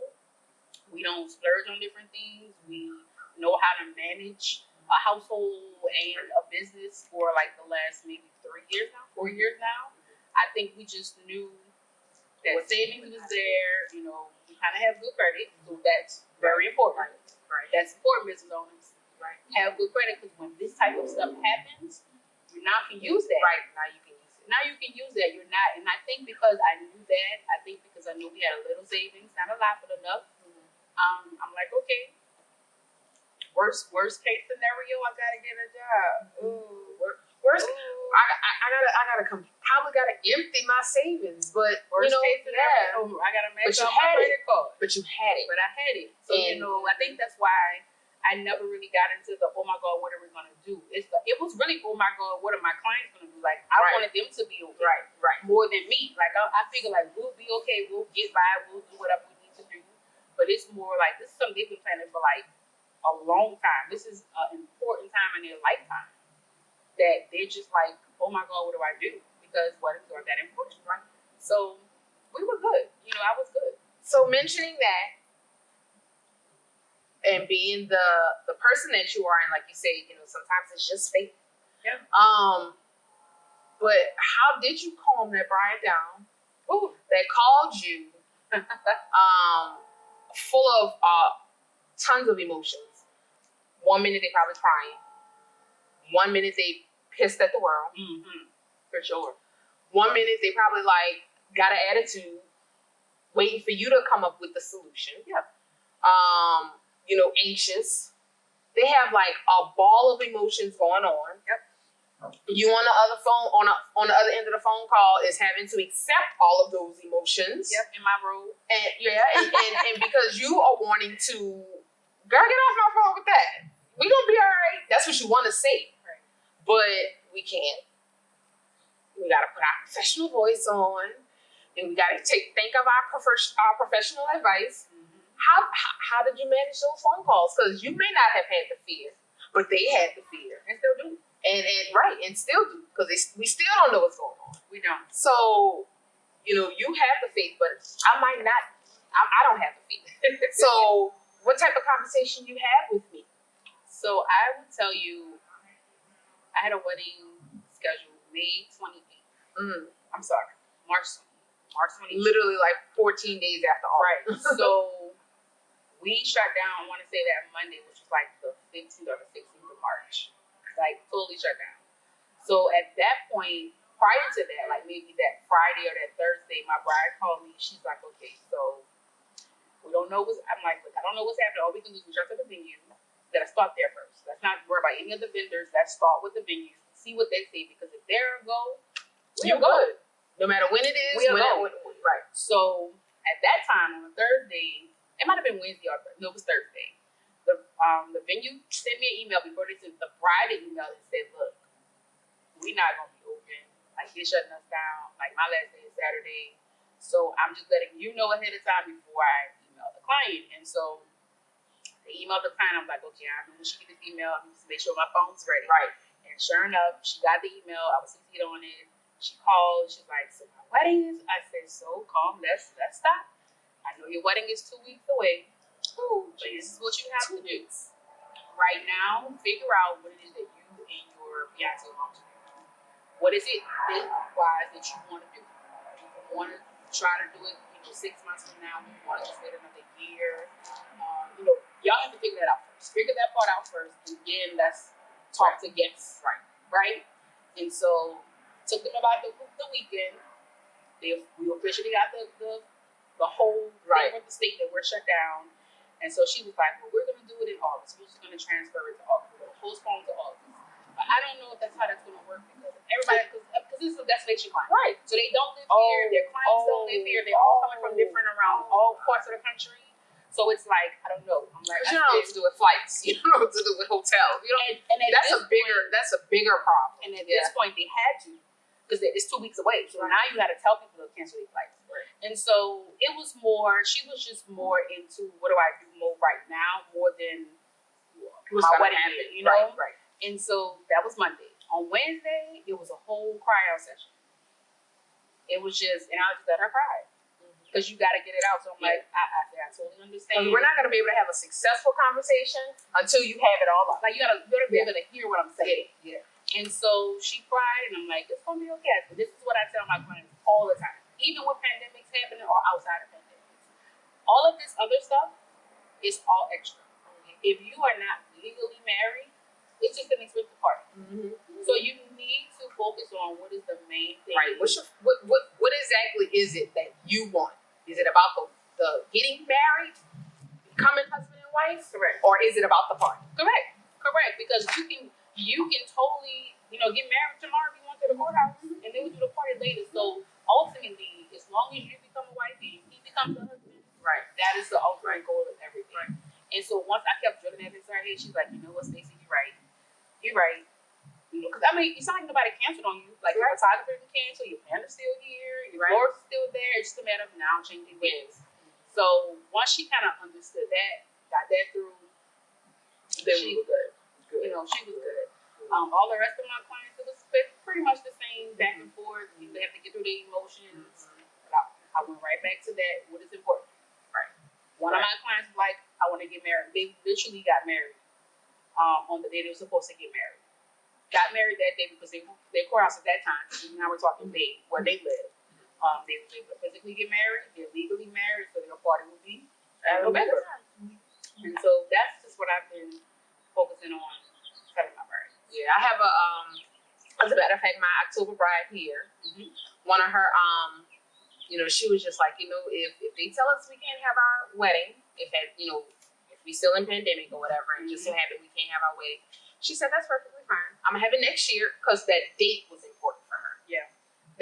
Speaker 1: we don't splurge on different things. We know how to manage a household and a business for like the last maybe 3 years now, 4 years now. I think we just knew that savings was there. You know, we kind of have good credit, so that's very important.
Speaker 2: Right.
Speaker 1: That's important, business owners.
Speaker 2: Right.
Speaker 1: Have good credit, because when this type of stuff happens, you now can use that.
Speaker 2: Right. Now you can use it.
Speaker 1: Now you can use that. You're not, and I think because I knew that, I think because I knew we had a little savings, not a lot, but enough. I'm like, okay. Worst case scenario, I gotta get a job.
Speaker 2: Worst. I probably gotta empty my savings, but
Speaker 1: Worst case scenario, I gotta match up my credit card.
Speaker 2: But you had it.
Speaker 1: But I had it. So you know, I think that's why I never really got into the oh my God, what are we gonna do? It was really oh my God, what are my clients gonna do? Like I wanted them to be okay,
Speaker 2: right,
Speaker 1: more than me. Like I figure like we'll be okay, we'll get by, we'll do whatever we need to do. But it's more like this is something they've been planning for like a long time. This is an important time in their lifetime that they're just like, oh my God, what do I do? Because weddings are that important, right? So we were good. You know, I was good.
Speaker 2: So mentioning that and being the person that you are, and like you say, you know, sometimes it's just faith.
Speaker 1: Yeah.
Speaker 2: But how did you calm that bride down?
Speaker 1: Ooh.
Speaker 2: That called you, full of tons of emotions. 1 minute they probably crying. 1 minute they pissed at the world.
Speaker 1: Mm-hmm. For sure.
Speaker 2: 1 minute they probably like got an attitude, waiting for you to come up with the solution.
Speaker 1: Yeah.
Speaker 2: You know, anxious. They have like a ball of emotions going on.
Speaker 1: Yep.
Speaker 2: You on the other phone, on the other end of the phone call is having to accept all of those emotions.
Speaker 1: Yep, in my role.
Speaker 2: And because you are wanting to, girl, get off my phone with that. We gonna be all right. That's what you want to say.
Speaker 1: Right.
Speaker 2: But we can't. We gotta put our professional voice on, and we gotta think of our professional advice. How did you manage those phone calls? Because you may not have had the fear, but they had the fear,
Speaker 1: And still do.
Speaker 2: And still do, because we still don't know what's going on.
Speaker 1: We don't.
Speaker 2: So, you know, you have the faith, but I might not. I don't have the faith. So, what type of conversation you have with me?
Speaker 1: So I would tell you, I had a wedding scheduled May 28th. I'm sorry, March 28th.
Speaker 2: Literally like 14 days after all.
Speaker 1: Right. So we shut down, I want to say that Monday, which was like the 15th or the 16th of March. Like totally shut down. So at that point, prior to that, like maybe that Friday or that Thursday, my bride called me. She's like, okay, so we don't know I'm like, look, I don't know what's happening. All we can do is reach out to the venue. Let's start there first. Let's not worry about any of the vendors. Let's start with the venues. See what they say, because if they're a go,
Speaker 2: you're good. No matter when it is,
Speaker 1: right. So at that time on a Thursday, it might have been Wednesday or no, it was Thursday. The venue sent me an email before they sent the bride an email and said, look, we're not gonna be open. Like they're shutting us down. Like my last day is Saturday. So I'm just letting you know ahead of time before I email the client. And so they emailed the client. I'm like, okay, I know when she get this email, I need to make sure my phone's ready.
Speaker 2: Right.
Speaker 1: And sure enough, she got the email. I was CC'd on it. She called. She's like, so my wedding is. I said, so calm. Let's stop. I know your wedding is 2 weeks away. But this is what you have to do. Right now, figure out what it is that you and your fiance want to do. What is it date-wise that you want to do? You want to try to do it, 6 months from now. You want to just wait another year. Y'all have to figure that out first. Figure that part out first, and then let's talk to guests. Right? And so, took them about the weekend. We officially got the whole thing with the state that we're shut down. And so she was like, well, we're going to do it in August. We're just going to transfer it to August. We're going to postpone to August. But I don't know if that's how that's going to work because everybody, because this is a destination client.
Speaker 2: Right.
Speaker 1: So they don't live here. Their clients don't live here. They're all coming from different around all parts of the country. So it's like, I don't know. I'm like,
Speaker 2: You don't know what to do with flights. You don't know what to do with hotels. You know,
Speaker 1: and
Speaker 2: that's a bigger problem.
Speaker 1: And at this point, they had to because it's 2 weeks away. So now you got to tell people to cancel their flights.
Speaker 2: Right.
Speaker 1: And so it was more. She was just more into what do I do more right now more than my wedding day, you know.
Speaker 2: Right.
Speaker 1: And so that was Monday. On Wednesday, it was a whole cry out session. It was just, and I just let her cry. Because you got to get it out. So I'm like, I totally understand.
Speaker 2: We're not going to be able to have a successful conversation until you have it all up.
Speaker 1: Like, you got to be able to hear what I'm saying.
Speaker 2: Yeah.
Speaker 1: And so she cried, and I'm like, it's going to be okay. But this is what I tell my clients all the time. Even with pandemics happening or outside of pandemics. All of this other stuff is all extra. If you are not legally married, it's just an expensive party. So you need to focus on what is the main thing.
Speaker 2: Right. What exactly is it that you want? Is it about the getting married, becoming husband and wife?
Speaker 1: Correct.
Speaker 2: Or is it about the party?
Speaker 1: Correct. Because you can totally, get married tomorrow if you want to the courthouse, and then we do the party later. So ultimately, as long as you become a wife and he becomes a husband,
Speaker 2: Right.
Speaker 1: that is the ultimate goal of everything.
Speaker 2: Right.
Speaker 1: And so once I kept drilling that inside her head, she's like, you know what, Staci, you're right. Because it's not like nobody canceled on you. Like your photographer can cancel, your planner's still here, your floor's still there. It's just a matter of now changing things. So once she kind of understood that, got that through,
Speaker 2: Then
Speaker 1: she
Speaker 2: we were good.
Speaker 1: she was good. All the rest of my clients, it was pretty much the same back and forth. They have to get through their emotions. But I went right back to that. What is important?
Speaker 2: Right.
Speaker 1: One of my clients was like, I want to get married. They literally got married on the day they were supposed to get married. Got married that day because their courthouse at that time, now we're talking May, where they live. They were able to physically get married. They're legally married, so their party will be in November. And so that's just what I've been focusing on setting my bride.
Speaker 2: Yeah, I have as a matter of fact, my October bride here, one of her, she was just like, if they tell us we can't have our wedding, if we still in pandemic or whatever, and just so happen we can't have our wedding, she said, that's perfectly fine. I'm going to have it next year because that date was important for her.
Speaker 1: Yeah.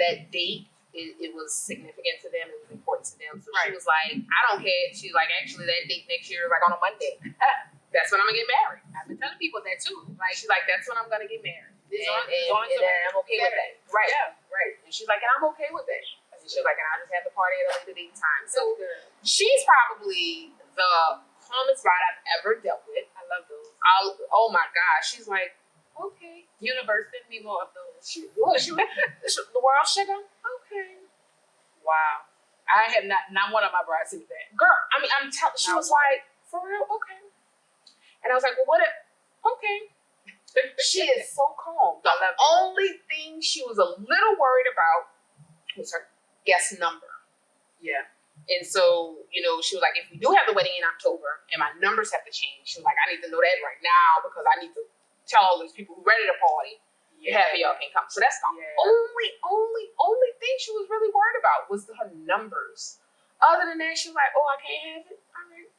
Speaker 2: That date, it was significant to them. It was important to them. So she was like, I don't care. She's like, actually, that date next year is like on a Monday. That's when I'm going to get married.
Speaker 1: I've been telling people that too.
Speaker 2: Like, she's like, that's when I'm going to get married. And I'm okay with that.
Speaker 1: Right.
Speaker 2: Yeah. Right. And she's like, and I'm okay with that. And she's like, and I'll just have the party at a later date time. So she's probably the calmest bride I've ever dealt with.
Speaker 1: I love those.
Speaker 2: Oh my gosh. She's like, okay.
Speaker 1: Universe, send me more of those.
Speaker 2: The world sugar? Okay.
Speaker 1: Wow. I have not one of my brides said that.
Speaker 2: Girl, I mean, she was like, for real? Okay. And I was like, well, what? Okay. She is so calm. The only thing she was a little worried about was her guest number.
Speaker 1: Yeah.
Speaker 2: And so, she was like, if we do have the wedding in October and my numbers have to change, she was like, I need to know that right now because I need to tell all these people who ready to party, half of y'all can come. So that's the only thing she was really worried about was her numbers. Other than that, she was like, oh, I can't have it. All right.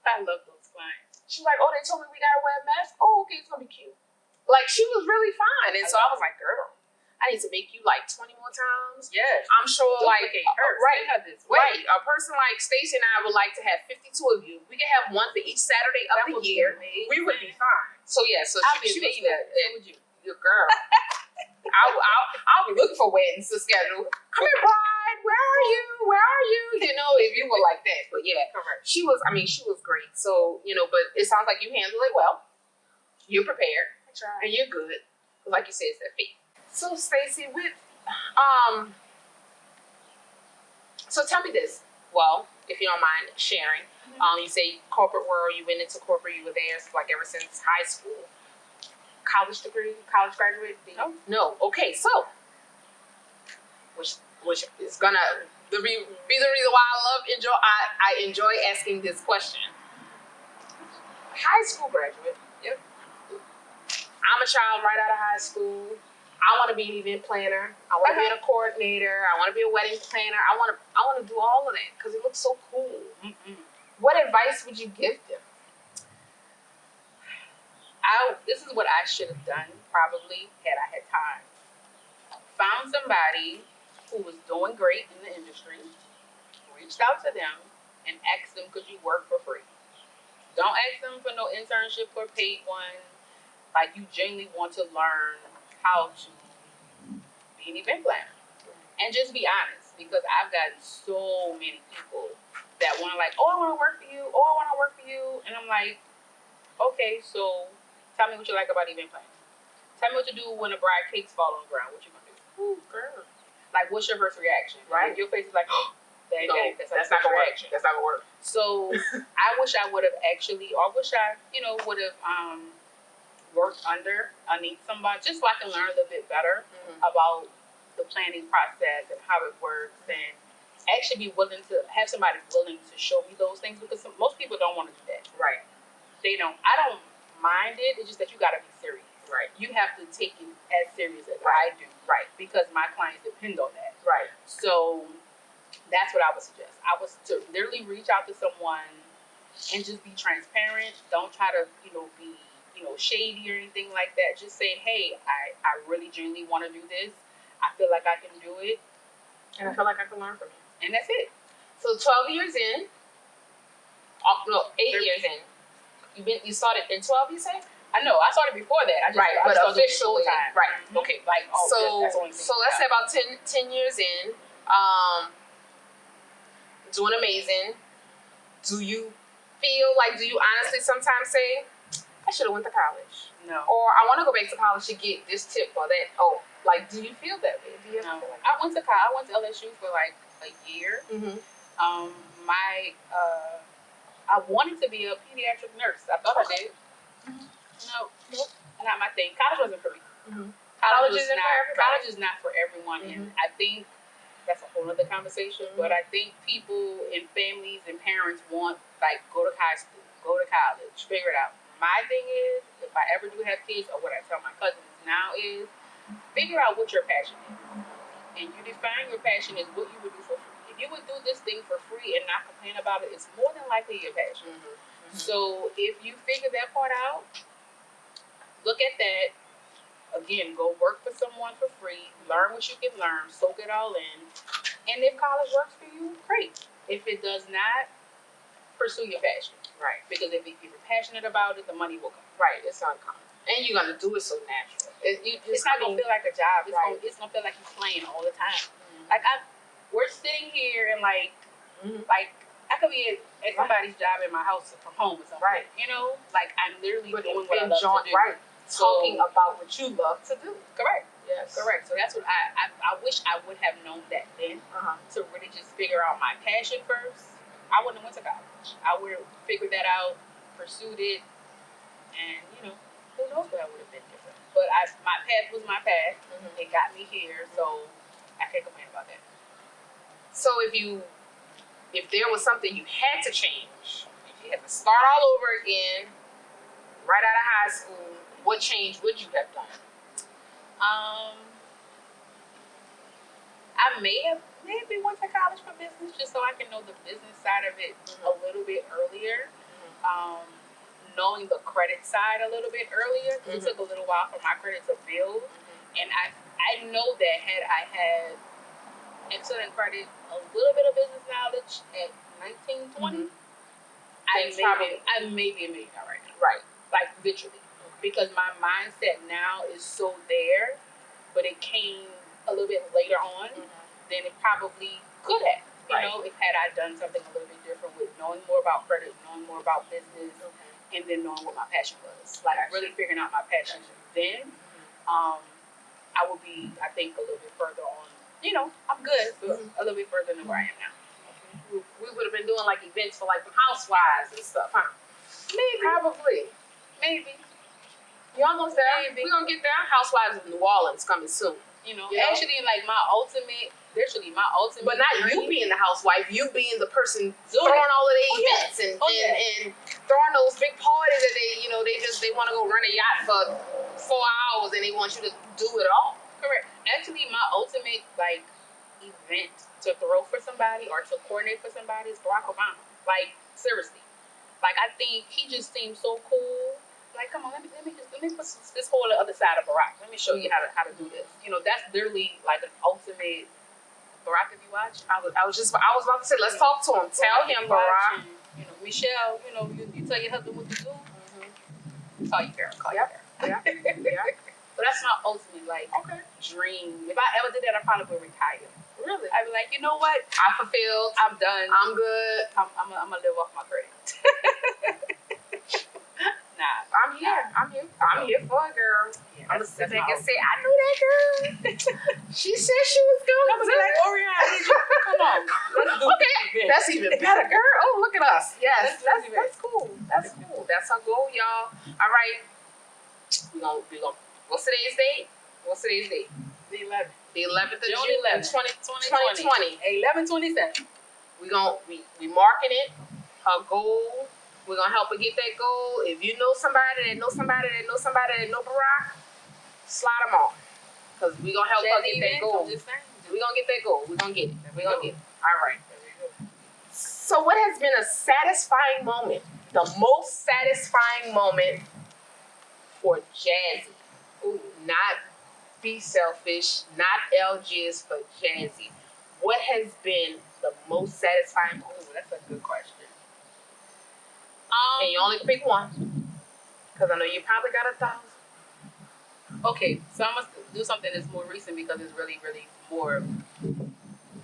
Speaker 1: I love those clients.
Speaker 2: She was like, oh, they told me we gotta wear a mask. Oh, okay, it's gonna be cute. Like, she was really fine. And so I was like, girl, I need to make you like 20 more times.
Speaker 1: Yes.
Speaker 2: I'm sure
Speaker 1: Duplicate her.
Speaker 2: Right.
Speaker 1: Her this way.
Speaker 2: Right. A person like Staci and I would like to have 52 of you. We could have one for each Saturday of the year. We would be fine. So yeah, so she was good.
Speaker 1: So would you?
Speaker 2: Your girl. I'll be looking for weddings to schedule. Come here, bride. Where are you? If you were like that. But yeah,
Speaker 1: Correct.
Speaker 2: she was great. So, but it sounds like you handled it well. You're prepared.
Speaker 1: I tried.
Speaker 2: And you're good. Like you said, it's that faith. So Staci, so tell me this. Well, if you don't mind sharing, you say corporate world, you went into corporate, you were there like ever since high school. College degree, college graduate? No. Okay, so which is gonna be the reason why I enjoy asking this question. High school graduate.
Speaker 1: Yep.
Speaker 2: I'm a child right out of high school. I want to be an event planner. I want to be a coordinator. I want to be a wedding planner. I want to do all of that because it looks so cool. What advice would you give them?
Speaker 1: This is what I should have done probably had I had time. Found somebody who was doing great in the industry, reached out to them, and asked them, could you work for free? Don't ask them for no internship or paid one. Like, you genuinely want to learn how to be an event planner. And just be honest, because I've gotten so many people that want to like, oh, I want to work for you. Oh, I want to work for you. And I'm like, okay, so tell me what you like about event planning. Tell me what you do when a bride cakes fall on the ground. What you gonna do? Ooh, girl. Like, what's your first reaction? Right? Your face is like, oh, that's not gonna work. That's not gonna work. So I wish I would have actually, or I wish I, would have worked underneath somebody, just so I can learn a little bit better about the planning process and how it works, and actually be willing to have somebody willing to show me those things, because most people don't want to do that. Right. They don't. I don't mind it. It's just that you got to be serious. Right. You have to take it as serious as I do. Right. Because my clients depend on that. Right. So that's what I would suggest. I was to literally reach out to someone and just be transparent. Don't try to, be, shady or anything like that. Just say, hey, I really genuinely want to do this. I feel like I can do it. And I feel like I can learn from you. And that's it.
Speaker 2: So 12 years in, 8 years in. You started in 12, you say?
Speaker 1: I know. I started before that.
Speaker 2: But officially, right?
Speaker 1: Mm-hmm. Okay. Like,
Speaker 2: so let's say about 10 years in, doing amazing. Do you honestly sometimes say, I should have went to college?
Speaker 1: No.
Speaker 2: Or I want to go back to college to get this tip or that. Oh, like, do you feel that way? Do you ever feel like that?
Speaker 1: I went to college. I went to LSU for like a year. Mm-hmm. I wanted to be a pediatric nurse. I thought I did. Mm-hmm. No, not my thing. College wasn't for me. Mm-hmm. College is not for everyone, and I think that's a whole other conversation. But I think people and families and parents want, like, go to high school, go to college, figure it out. My thing is, if I ever do have kids, or what I tell my cousins now is, figure out what your passion is. And you define your passion as what you would do for free. If you would do this thing for free and not complain about it, it's more than likely your passion. Mm-hmm. So if you figure that part out, look at that. Again, go work for someone for free. Learn what you can learn. Soak it all in. And if college works for you, great. If it does not, pursue your passion. Right. Because if you're passionate about it, the money will come.
Speaker 2: Right. It's gonna come. And you're gonna do it so natural.
Speaker 1: It's not gonna feel like a job. It's gonna feel like you're playing all the time. Mm-hmm. Like we're sitting here and like I could be at somebody's job in my house from home or something. Right. Like I'm literally doing what I love to do.
Speaker 2: Right. Talking about what you love to do.
Speaker 1: Correct. Yes. Correct. So that's what I wish I would have known that then, to really just figure out my passion first. I wouldn't have went to college. I would have figured that out, pursued it, and who knows what I would have been different. But my path was my path. Mm-hmm. It got me here, so I can't complain about that.
Speaker 2: So if there was something you had to change, if you had to start all over again, right out of high school, what change would you have done?
Speaker 1: I maybe went to college for business just so I can know the business side of it a little bit earlier. Knowing the credit side a little bit earlier. It took a little while for my credit to build. And I know that had I had excellent credit, a little bit of business knowledge at 19, 20, I may be a millionaire right now. Right. Like, literally. Because my mindset now is so there, but it came a little bit later on than it probably could have. If had I done something a little bit different with knowing more about credit, knowing more about business, and then knowing what my passion was. Like, really figuring out my passion then, I would be, I think, a little bit further on. I'm good, but a little bit further than where I am now.
Speaker 2: We would have been doing, like, events for, like, the housewives and stuff, huh?
Speaker 1: Maybe.
Speaker 2: Probably.
Speaker 1: Maybe.
Speaker 2: You're almost there. We're going to get there. Housewives of New Orleans coming soon.
Speaker 1: Actually, like, my ultimate.
Speaker 2: But not you being the housewife, you being the person throwing all of the events and throwing those big parties that they want to go run a yacht for 4 hours and they want you to do it all.
Speaker 1: Correct. Actually, my ultimate, like, event to throw for somebody or to coordinate for somebody is Barack Obama. Like, seriously. Like, I think he just seems so cool. Like, come on, let me put this whole other side of Barack. Let me show you how to do this. You know, that's literally like an ultimate. Barack, if you watch,
Speaker 2: I was about to say, let's talk to him. Tell him, Barack.
Speaker 1: And, you know, Michelle, you know, you tell your husband what to do. Call you girl. Call you girl.
Speaker 2: Yeah.
Speaker 1: But that's my ultimate, like, dream. If I ever did that, I probably would retire.
Speaker 2: Really?
Speaker 1: I'd be like, you know what?
Speaker 2: I fulfilled.
Speaker 1: I'm done.
Speaker 2: I'm good.
Speaker 1: I'm gonna live off my credit. Nah.
Speaker 2: I'm here for it, girl.
Speaker 1: Yeah,
Speaker 2: I'm gonna sit back
Speaker 1: my
Speaker 2: and say, I knew that girl. She said she was going
Speaker 1: I'm gonna be like, Orion, I need you. Come on. Let's do
Speaker 2: Okay,
Speaker 1: this event.
Speaker 2: that's even better, girl. Oh, look at us. Yes,
Speaker 1: Let's do
Speaker 2: that's cool. That's cool. That's our goal, y'all. All right. We gonna. What's today's date?
Speaker 1: The 11th.
Speaker 2: The 11th of
Speaker 1: June
Speaker 2: June,
Speaker 1: 11th,
Speaker 2: 2020.
Speaker 1: 11/27.
Speaker 2: We marking it. Her goal. We're gonna help her get that goal. If you know somebody that knows somebody that knows somebody that know Barack, slide them on. Cause we gonna help her get that goal. We gonna get that goal. We gonna get it. All right. So what has been a satisfying moment? The most satisfying moment for Jazzi. Ooh, not Be Selfish, not Algiers, for Jazzi. What has been the most satisfying moment?
Speaker 1: Ooh, that's a good question.
Speaker 2: And you only can pick one. Because I know you probably got 1,000.
Speaker 1: Okay, so I must do something that's more recent because it's really, really more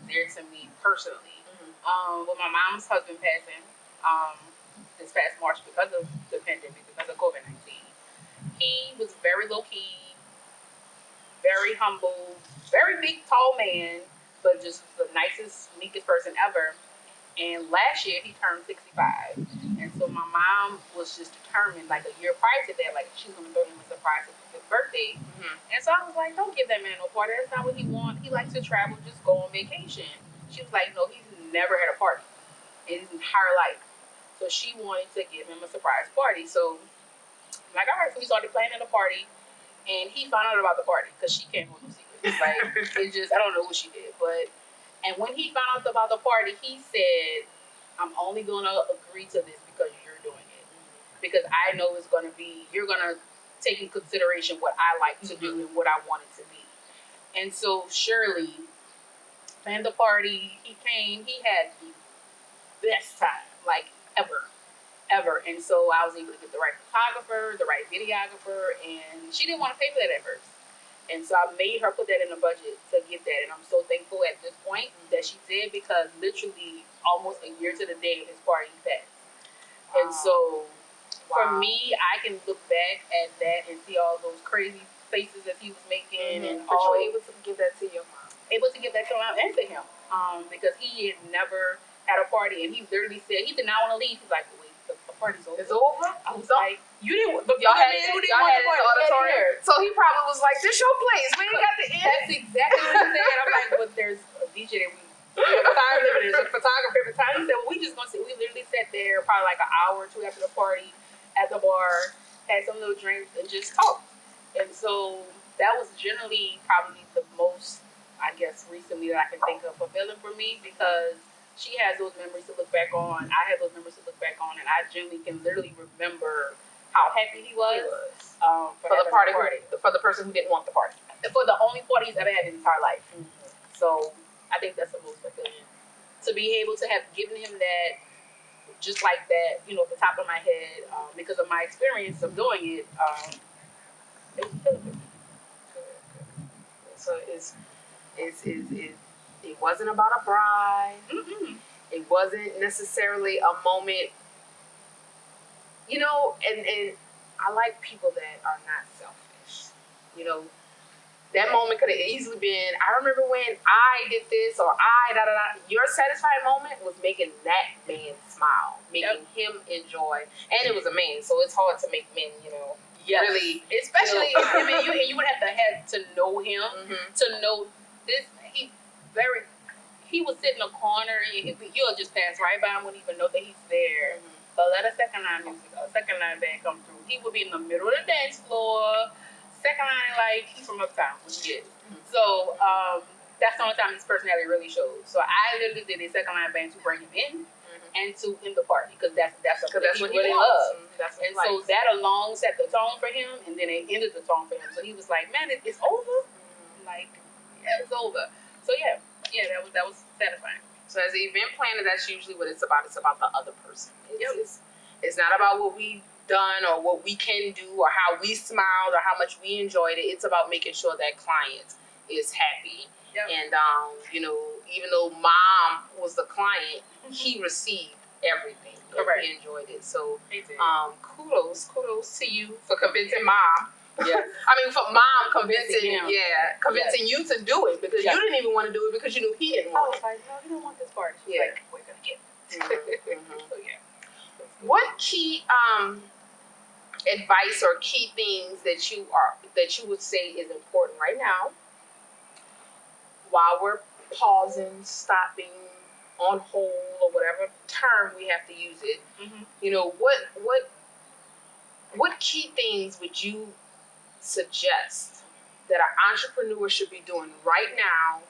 Speaker 1: dear to me personally. With my mom's husband passing this past March because of the pandemic, because of COVID-19. He was very low-key, very humble, very big, tall man, but just the nicest, meekest person ever. And last year, he turned 65. And so my mom was just determined, like a year prior to that, like she was going to throw him a surprise for his birthday. And so I was like, don't give that man no party. That's not what he wants. He likes to travel, just go on vacation. She was like, no, he's never had a party in his entire life. So she wanted to give him a surprise party. So I'm like, all right, so we started planning a party. And he found out about the party because she can't hold no secrets. Like, it's just, I don't know what she did. And when he found out about the party, he said, I'm only going to agree to this because you're doing it. Because I know it's going to be, you're going to take in consideration what I like to do and what I want it to be. And so Shirley planned the party. He came. He had the best time, like, ever. And so I was able to get the right photographer, the right videographer, and she didn't want to pay for that at first. And so I made her put that in the budget to get that. And I'm so thankful at this point that she did, because literally almost a year to the day of his party passed. And so for me, I can look back at that and see all those crazy faces that he was making. And
Speaker 2: But you were able to give that to your mom.
Speaker 1: Able to give that to him and to him. Because he had never had a party. And he literally said he did not want to leave. He's like, wait, the party's over.
Speaker 2: It's over?
Speaker 1: I was like, you didn't.
Speaker 2: Y'all had it in the auditorium. So he probably was like, this your place. We ain't got the end.
Speaker 1: That's exactly what he said. I'm like, but there's a DJ that we have a time limit. There's a photographer every time. He said, well, we just gonna sit. We literally sat there probably like an hour or two after the party at the bar, had some little drinks, and just talked. And so that was generally probably the most, I guess, recently that I can think of fulfilling for me, because she has those memories to look back on. I have those memories to look back on, and I generally can literally remember how happy he was.
Speaker 2: For the party. For the person who didn't want the party.
Speaker 1: For the only party he's ever had in his entire life. So I think that's the most fulfilling. To be able to have given him that, just like that, you know, at the top of my head, because of my experience of doing it, it was fulfilling.
Speaker 2: So it wasn't about a bride. It wasn't necessarily a moment. You know, and I like people that are not selfish. You know, that moment could have easily been, I remember when I did this, or Your satisfying moment was making that man smile, making him enjoy. And it was a man, so it's hard to make men, you know, really.
Speaker 1: Especially him and you, and you would have to know him to know this. He would sit in a corner, and you'll just pass right by him, wouldn't even know that he's there. But let a second line music, a second line band come through. He would be in the middle of the dance floor, second line, like he's from uptown, which he is. So that's the only time his personality really shows. So I literally did a second line band to bring him in and to end the party because that's what he really loves.
Speaker 2: That's what
Speaker 1: And so that alone set the tone for him, and then it ended the tone for him. So he was like, "Man, it's over." Like, yeah, it's over. So yeah, that was satisfying.
Speaker 2: So as an event planner, that's usually what it's about. It's about the other person. It's not about what we done or what we can do or how we smiled or how much we enjoyed it. It's about making sure that client is happy. And you know, even though mom was the client, he received everything.
Speaker 1: Correct.
Speaker 2: He enjoyed it. So kudos to you for convincing mom.
Speaker 1: Yeah.
Speaker 2: I mean, for mom convincing
Speaker 1: him.
Speaker 2: convincing you to do it because you didn't even want to do it because you knew he didn't
Speaker 1: I
Speaker 2: want
Speaker 1: was like, no, he didn't want this party. She's like, we're gonna get it. So yeah.
Speaker 2: What key advice or key things that you would say is important right now while we're pausing, stopping, on hold, or whatever term we have to use it? You know, what key things would you suggest that an entrepreneur should be doing right now?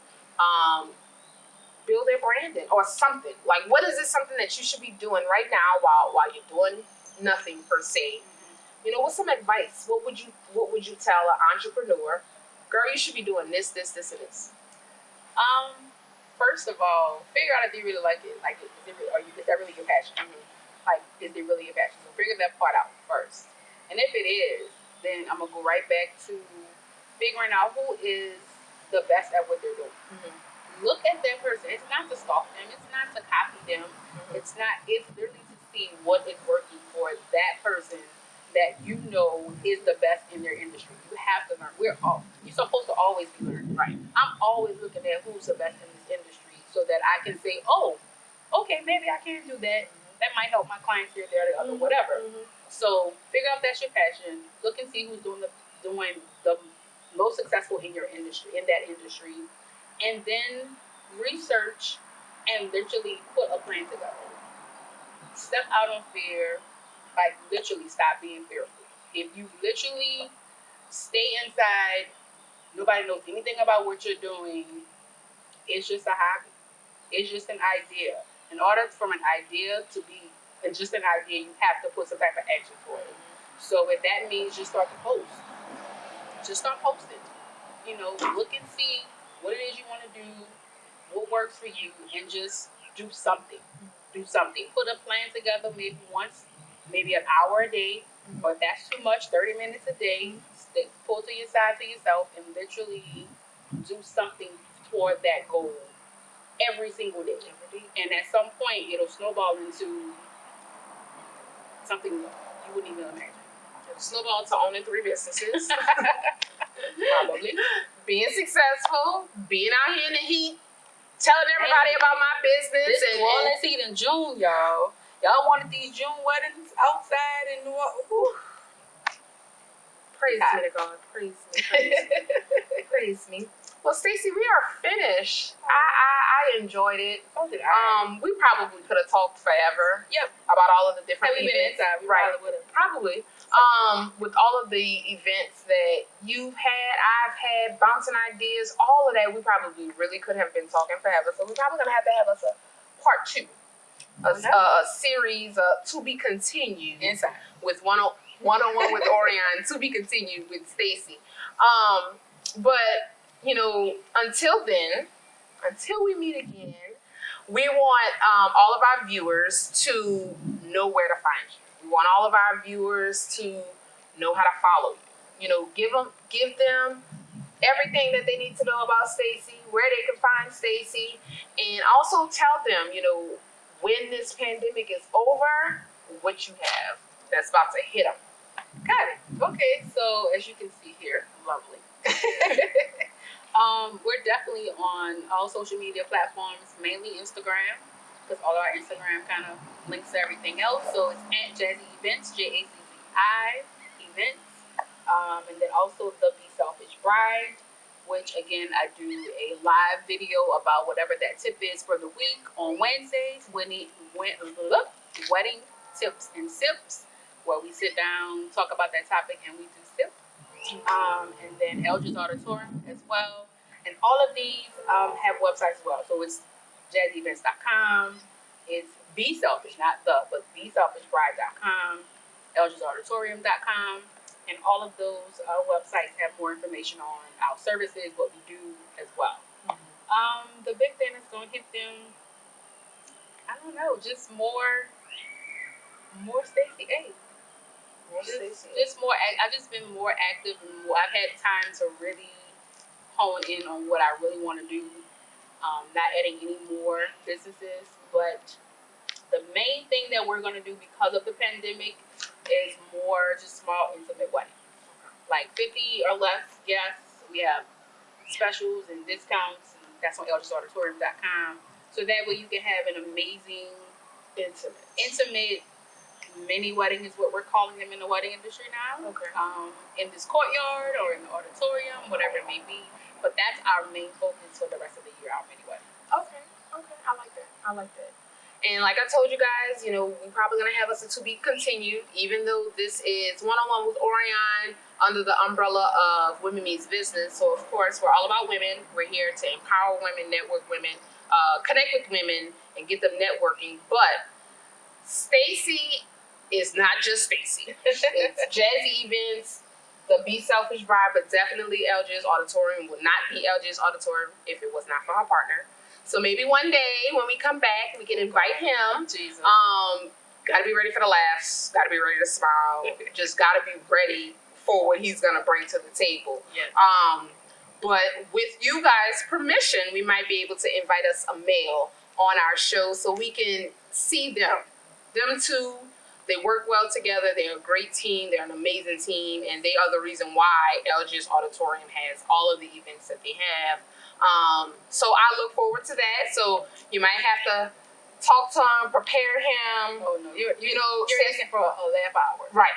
Speaker 2: Build their branding or something. Like, what is it something that you should be doing right now while you're doing nothing per se? You know, what's some advice? What would you tell an entrepreneur? Girl, you should be doing this, and this.
Speaker 1: First of all, figure out if you really like it. Like, is that really your passion? Like, is it really your passion? So figure that part out first. And if it is, then I'm gonna go right back to figuring out who is the best at what they're doing. Look at that person. It's not to stalk them. It's not to copy them. It's literally to see what is working for that person that you know is the best in their industry. You have to learn. You're supposed to always be learning. Right. I'm always looking at who's the best in this industry so that I can say, oh, okay, maybe I can do that. That might help my clients here, there, the other, whatever. So figure out that's your passion. Look and see who's doing the most successful in your industry, in that industry, and then research and literally put a plan together. Step out on fear. Like, literally stop being fearful. If you literally stay inside, nobody knows anything about what you're doing, it's just a hobby. It's just an idea. In order from an idea to be just an idea, you have to put some type of action for it. So if that means just start to post, just start posting. You know, look and see what it is you want to do, what works for you, and just do something. Do something. Put a plan together, maybe an hour a day, or if that's too much, 30 minutes a day. Pull to your side to yourself and literally do something toward that goal every single day. And at some point, it'll snowball into something you wouldn't even imagine.
Speaker 2: It'll snowball to owning 3 businesses.
Speaker 1: Probably.
Speaker 2: Being successful, being out here in the heat, telling everybody about my business.
Speaker 1: This New Orleans heat in June, y'all. Y'all wanted these June weddings outside in New Orleans.
Speaker 2: Praise me to God. Praise me. Praise me. Well, Staci, we are finished. I enjoyed it.
Speaker 1: So did I.
Speaker 2: We probably could have talked forever.
Speaker 1: Yep.
Speaker 2: About all of the different
Speaker 1: Had we been
Speaker 2: events.
Speaker 1: inside, we
Speaker 2: Right.
Speaker 1: probably would have.
Speaker 2: Probably. With all of the events that you've had, I've had, bouncing ideas, all of that, we probably really could have been talking forever. So we're probably gonna have to have us a part 2, a series to be continued
Speaker 1: Inside.
Speaker 2: with one-on-one with Orion, to be continued with Staci. But you know, until we meet again, we want all of our viewers to know where to find you. We want all of our viewers to know how to follow you. You know, give them everything that they need to know about Staci, where they can find Staci, and also tell them, you know, when this pandemic is over, what you have that's about to hit them.
Speaker 1: Got it. Okay, so as you can see here, lovely. We're definitely on all social media platforms, mainly Instagram, because all of our Instagram kind of links to everything else. So it's at Jazzi Events, Jazzi Events, and then also the Be Selfish Bride, which again I do a live video about whatever that tip is for the week on Wednesdays. Wedding tips and sips, where we sit down, talk about that topic, and we do sip. And then Algiers Auditorium as well. And all of these have websites as well. So it's JazziEvents.com. It's Be Selfish, not the, but BeSelfishBride.com, AlgiesAuditorium.com. And all of those websites have more information on our services, what we do as well. The big thing is going to hit them, I don't know, just more Staci A. Just more. I've just been more active and more. I've had time to really hone in on what I really want to do. Not adding any more businesses, but the main thing that we're going to do because of the pandemic is more just small, intimate weddings. Like 50 or less guests. We have specials and discounts, and that's on AlgiesAuditorium.com. So that way you can have an amazing, intimate mini wedding is what we're calling them in the wedding industry now.
Speaker 3: Okay.
Speaker 1: In this courtyard or in the auditorium, whatever it may be. But that's our main focus for the rest of the year, our mini wedding.
Speaker 3: Okay. I like that.
Speaker 2: And like I told you guys, you know, we're probably gonna have us a to be continued, even though this is one-on-one with Orion under the umbrella of Women Means Business. So of course, we're all about women. We're here to empower women, network women, connect with women, and get them networking. But Staci is not just Staci. It's Jazzi Events, the Be Selfish Bride, but definitely Algiers Auditorium would not be Algiers Auditorium if it was not for her partner. So maybe one day when we come back, we can invite him.
Speaker 1: Jesus.
Speaker 2: Gotta be ready for the laughs. Gotta be ready to smile. Just gotta be ready for what he's gonna bring to the table.
Speaker 1: Yes.
Speaker 2: But with you guys' permission, we might be able to invite us a male on our show so we can see them. Them two, they work well together. They're a great team. They're an amazing team, and they are the reason why Algiers Auditorium has all of the events that they have. So I look forward to that. So you might have to talk to him, prepare him.
Speaker 1: Oh no, you're
Speaker 2: Staci,
Speaker 1: asking for a laugh hour.
Speaker 2: right.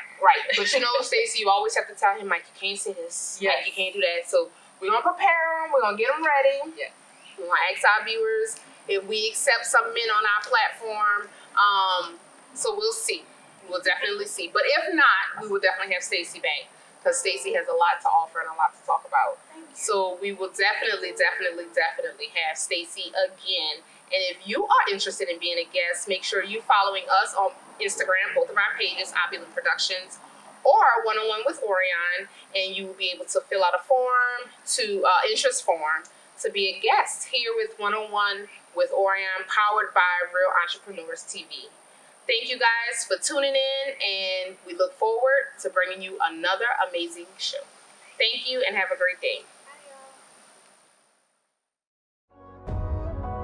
Speaker 2: But you know, Staci, you always have to tell him, like, you can't say this,
Speaker 1: Yes.
Speaker 2: like, you can't do that. So we're gonna prepare him. We're gonna get him ready.
Speaker 1: Yeah.
Speaker 2: We're gonna ask our viewers if we accept some men on our platform. So we'll see. We'll definitely see. But if not, we will definitely have Staci back because Staci has a lot to offer and a lot to talk about. So we will definitely have Staci again. And if you are interested in being a guest, make sure you're following us on Instagram, both of our pages, Opulent Productions, or One-on-One with Orion, and you will be able to fill out a form interest form to be a guest here with One-on-One with Orion, powered by Real Entrepreneurs TV. Thank you guys for tuning in, and we look forward to bringing you another amazing show. Thank you and have a great day.